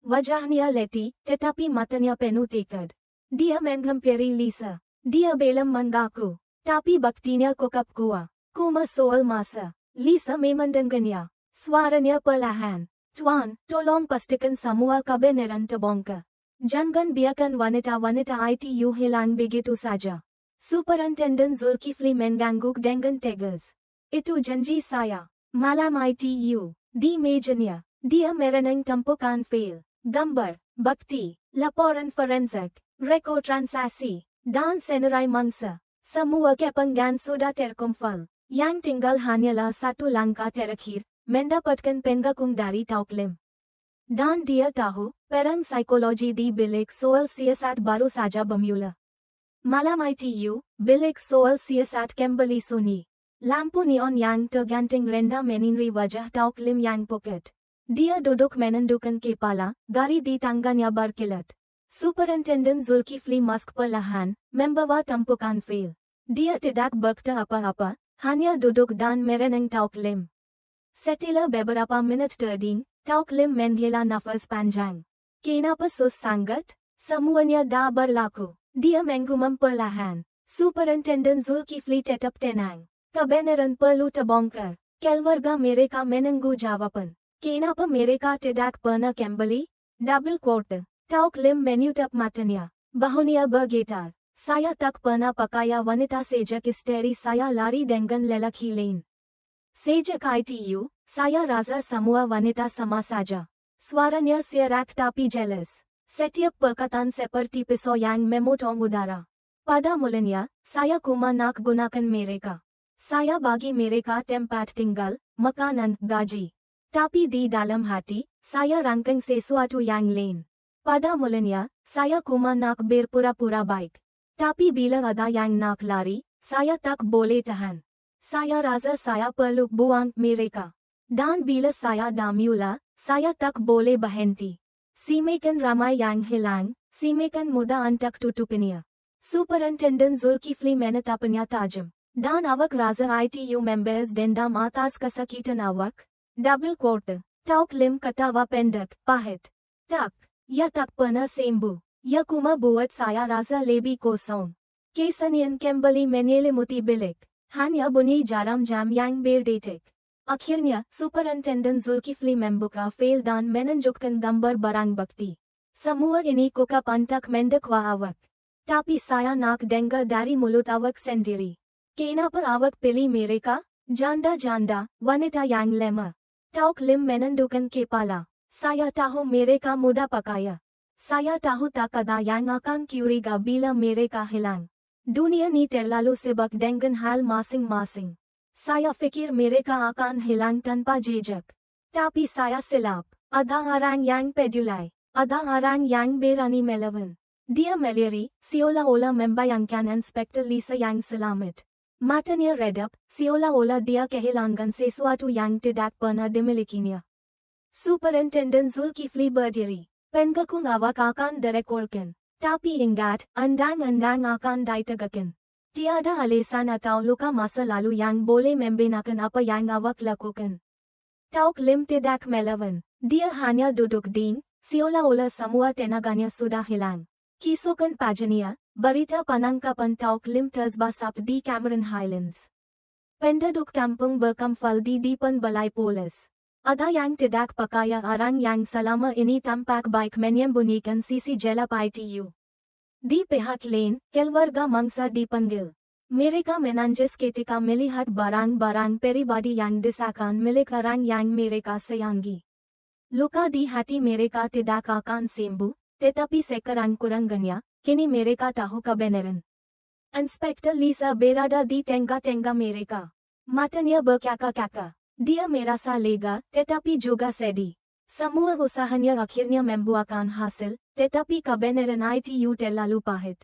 wajahnya letih, tetapi matanya penuh tekad. Dia menghampiri Lisa. Dia belum mengaku, tapi baktinya kokap kuat. Kuma soal masa. Lisa memandangkannya. Suaranya perlahan. Tuan, tolong pastikan semua kebenaran terbongkar. Jangan biarkan wanita-wanita ITU hilang begitu saja. Superintendent Zulkifli mengangguk dengan tegas. Itu janji saya. Malam ITU. Di mejanya. Dia merenang tumpukan file. Gambar, bukti, laporan forensik, rekod transaksi, dan senarai mangsa. Semua kepengan sudah terkumpul. Yang tinggal hanyalah satu langkah terakhir, mendapatkan penggakung dari Tauk Lim. Dan dia tahu, perang psikologi di bilik soal siasat baru saja bermula. Malam ITU, bilik soal siasat kembali sunyi. Lampu neon yang tergantung rendah menyinari wajah Tauk Lim yang pucat. Dia duduk menundukkan kepala, gari di tangannya berkilat. Superintendent Zulkifli masuk perlahan, membawa tumpukan file. Dia tidak berkata apa-apa, hanya duduk dan merenang Tauk Lim. Setelah beberapa minit terding, Tauk Lim menghela nafas panjang. Kenapa sangat? Semuanya dah berlaku. Dia menggumam perlahan. Superintendent Zulkifli tetap tenang. Kebenaran perlu terbongkar. Keluarga mereka menunggu jawaban. Kenapa mereka tidak pernah kembali? Double quote. Tauk Lim menutup matanya. Bahunya bergetar. Saya tak pernah pakai wanita sejak isteri saya lari dengan lelaki lain. Sejak ITU, saya rasa semua wanita sama saja. Suaranya serak tapi jelas. Setiap perkataan seperti pisau yang memotong udara. Pada mulanya, saya cuma nak gunakan mereka. Saya bagi mereka tempat tinggal, makanan, gaji. Tapi di dalam hati, saya rangkang sesuatu yang lain. Pada mulanya, saya cuma nak berpura-pura baik. Tapi bila ada yang nak lari, saya tak boleh tahan. Saya rasa saya perlu buang mereka. Dan bila saya dah mula, saya tak boleh berhenti. Semakin ramai yang hilang, semakin mudah untuk tutupinya. Superintendent Zulkifli menatapnya tajam. Dan awak rasa ITU members dendam atas kesakitan awak? Double quote. Tauk Lim ketawa pendek, pahit. Tak, ya tak pernah sembuh. Ya cuma buat saya rasa lebih kosong. Kesenian kembali menyelimuti bilik. Hanya bunyi jarum jam yang berdetik. Akhirnya, Superintendent Zulkifli membuka file dan menunjukkan gambar barang bukti. Semua ini kokap untuk mendakwa awak. Tapi saya nak dengar dari mulut awak sendiri. Kenapa awak pilih mereka? Janda-janda, wanita yang lemah. Tauk Lim menundukkan kepala. Saya tahu mereka mudah pakaian. Saya tahu tak ada yang akan curiga bila mereka hilang. Dunia ni terlalu sibuk dengan hal masing-masing. Saya fikir mereka akan hilang tanpa jejak. Tapi saya silap. Ada orang yang peduli. Ada orang yang berani melawan. Dia meliri, seolah-olah membayangkan Inspektur Lisa yang selamat. Matanya redap, seolah-olah dia kehilangan sesuatu yang tidak pernah dimilikinya. Superintendent Zulkifli berdiri. Penggakung awak akan direkorkan. Tapi ingat, undang-undang akan ditegakkan. Tiada alasan atau luka masa lalu yang boleh membenarkan apa yang awak lakukan. Tauk Lim tidak melawan. Dia hanya duduk ding, seolah-olah semua tenaganya sudah hilang. Keesokan paginya, berita penangkapan Tauk Lim tersbasap di Cameron Highlands. Penduduk kampung berkumpul di depan balai polis. Ada yang tidak percaya orang yang selama ini tampak baik menyembunyikan sisi gelap ITU. Di pihak lain, keluarga mangsa dipanggil. Mereka menangis ketika melihat barang-barang pribadi yang disahkan milik orang yang mereka sayangi. Luka di hati mereka tidak akan sembuh. Tetapi sekarang kurangannya, kini mereka tahu kebenaran. Inspektur Lisa berada di tengah-tengah mereka. Matanya berkaka-kaka. Dia merasa lega, tetapi juga sedih. Semua usahanya akhirnya membuahkan hasil, tetapi kebenaran ITU terlalu pahit.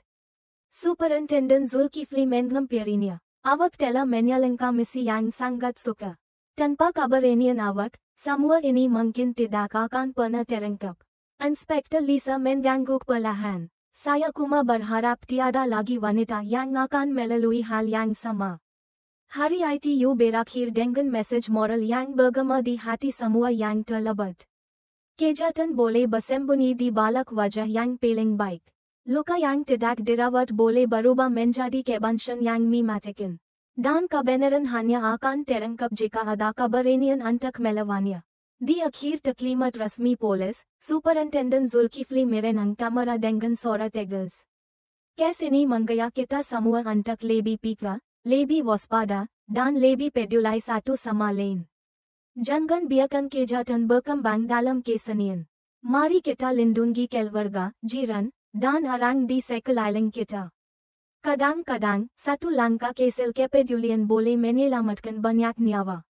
Superintendent Zulkifli menghampirinya. Awak telah menjalankan misi yang sangat suka. Tanpa keberanian awak, semua ini mungkin tidak akan pernah terungkap. Inspektur Lisa mengangguk perlahan. Saya cuma berharap tiada lagi wanita yang akan melalui hal yang sama. Hari ITU berakhir dengan mesej moral yang bergema di hati semua yang terlibat. Kejatan boleh bersembunyi di balik wajah yang paling baik. Luka yang tidak dirawat boleh berubah menjadi kebansan yang mematikan. Dan kebenaran hanya akan terungkap jika ada keberanian untuk melawannya. Di akhir taklimat resmi polis, Superintendent Zulkifli merenang kamera dengan suara tegas. Kes ini menggaya kita semua untuk lebih peka, lebih waspada, dan lebih peduli satu sama lain. Jangan biarkan kejahatan berkembang dalam kesenian. Mari kita lindungi keluarga, jiran, dan orang di sekeliling kita. Kadang-kadang, satu langkah kecil kepedulian boleh menyelamatkan banyak nyawa.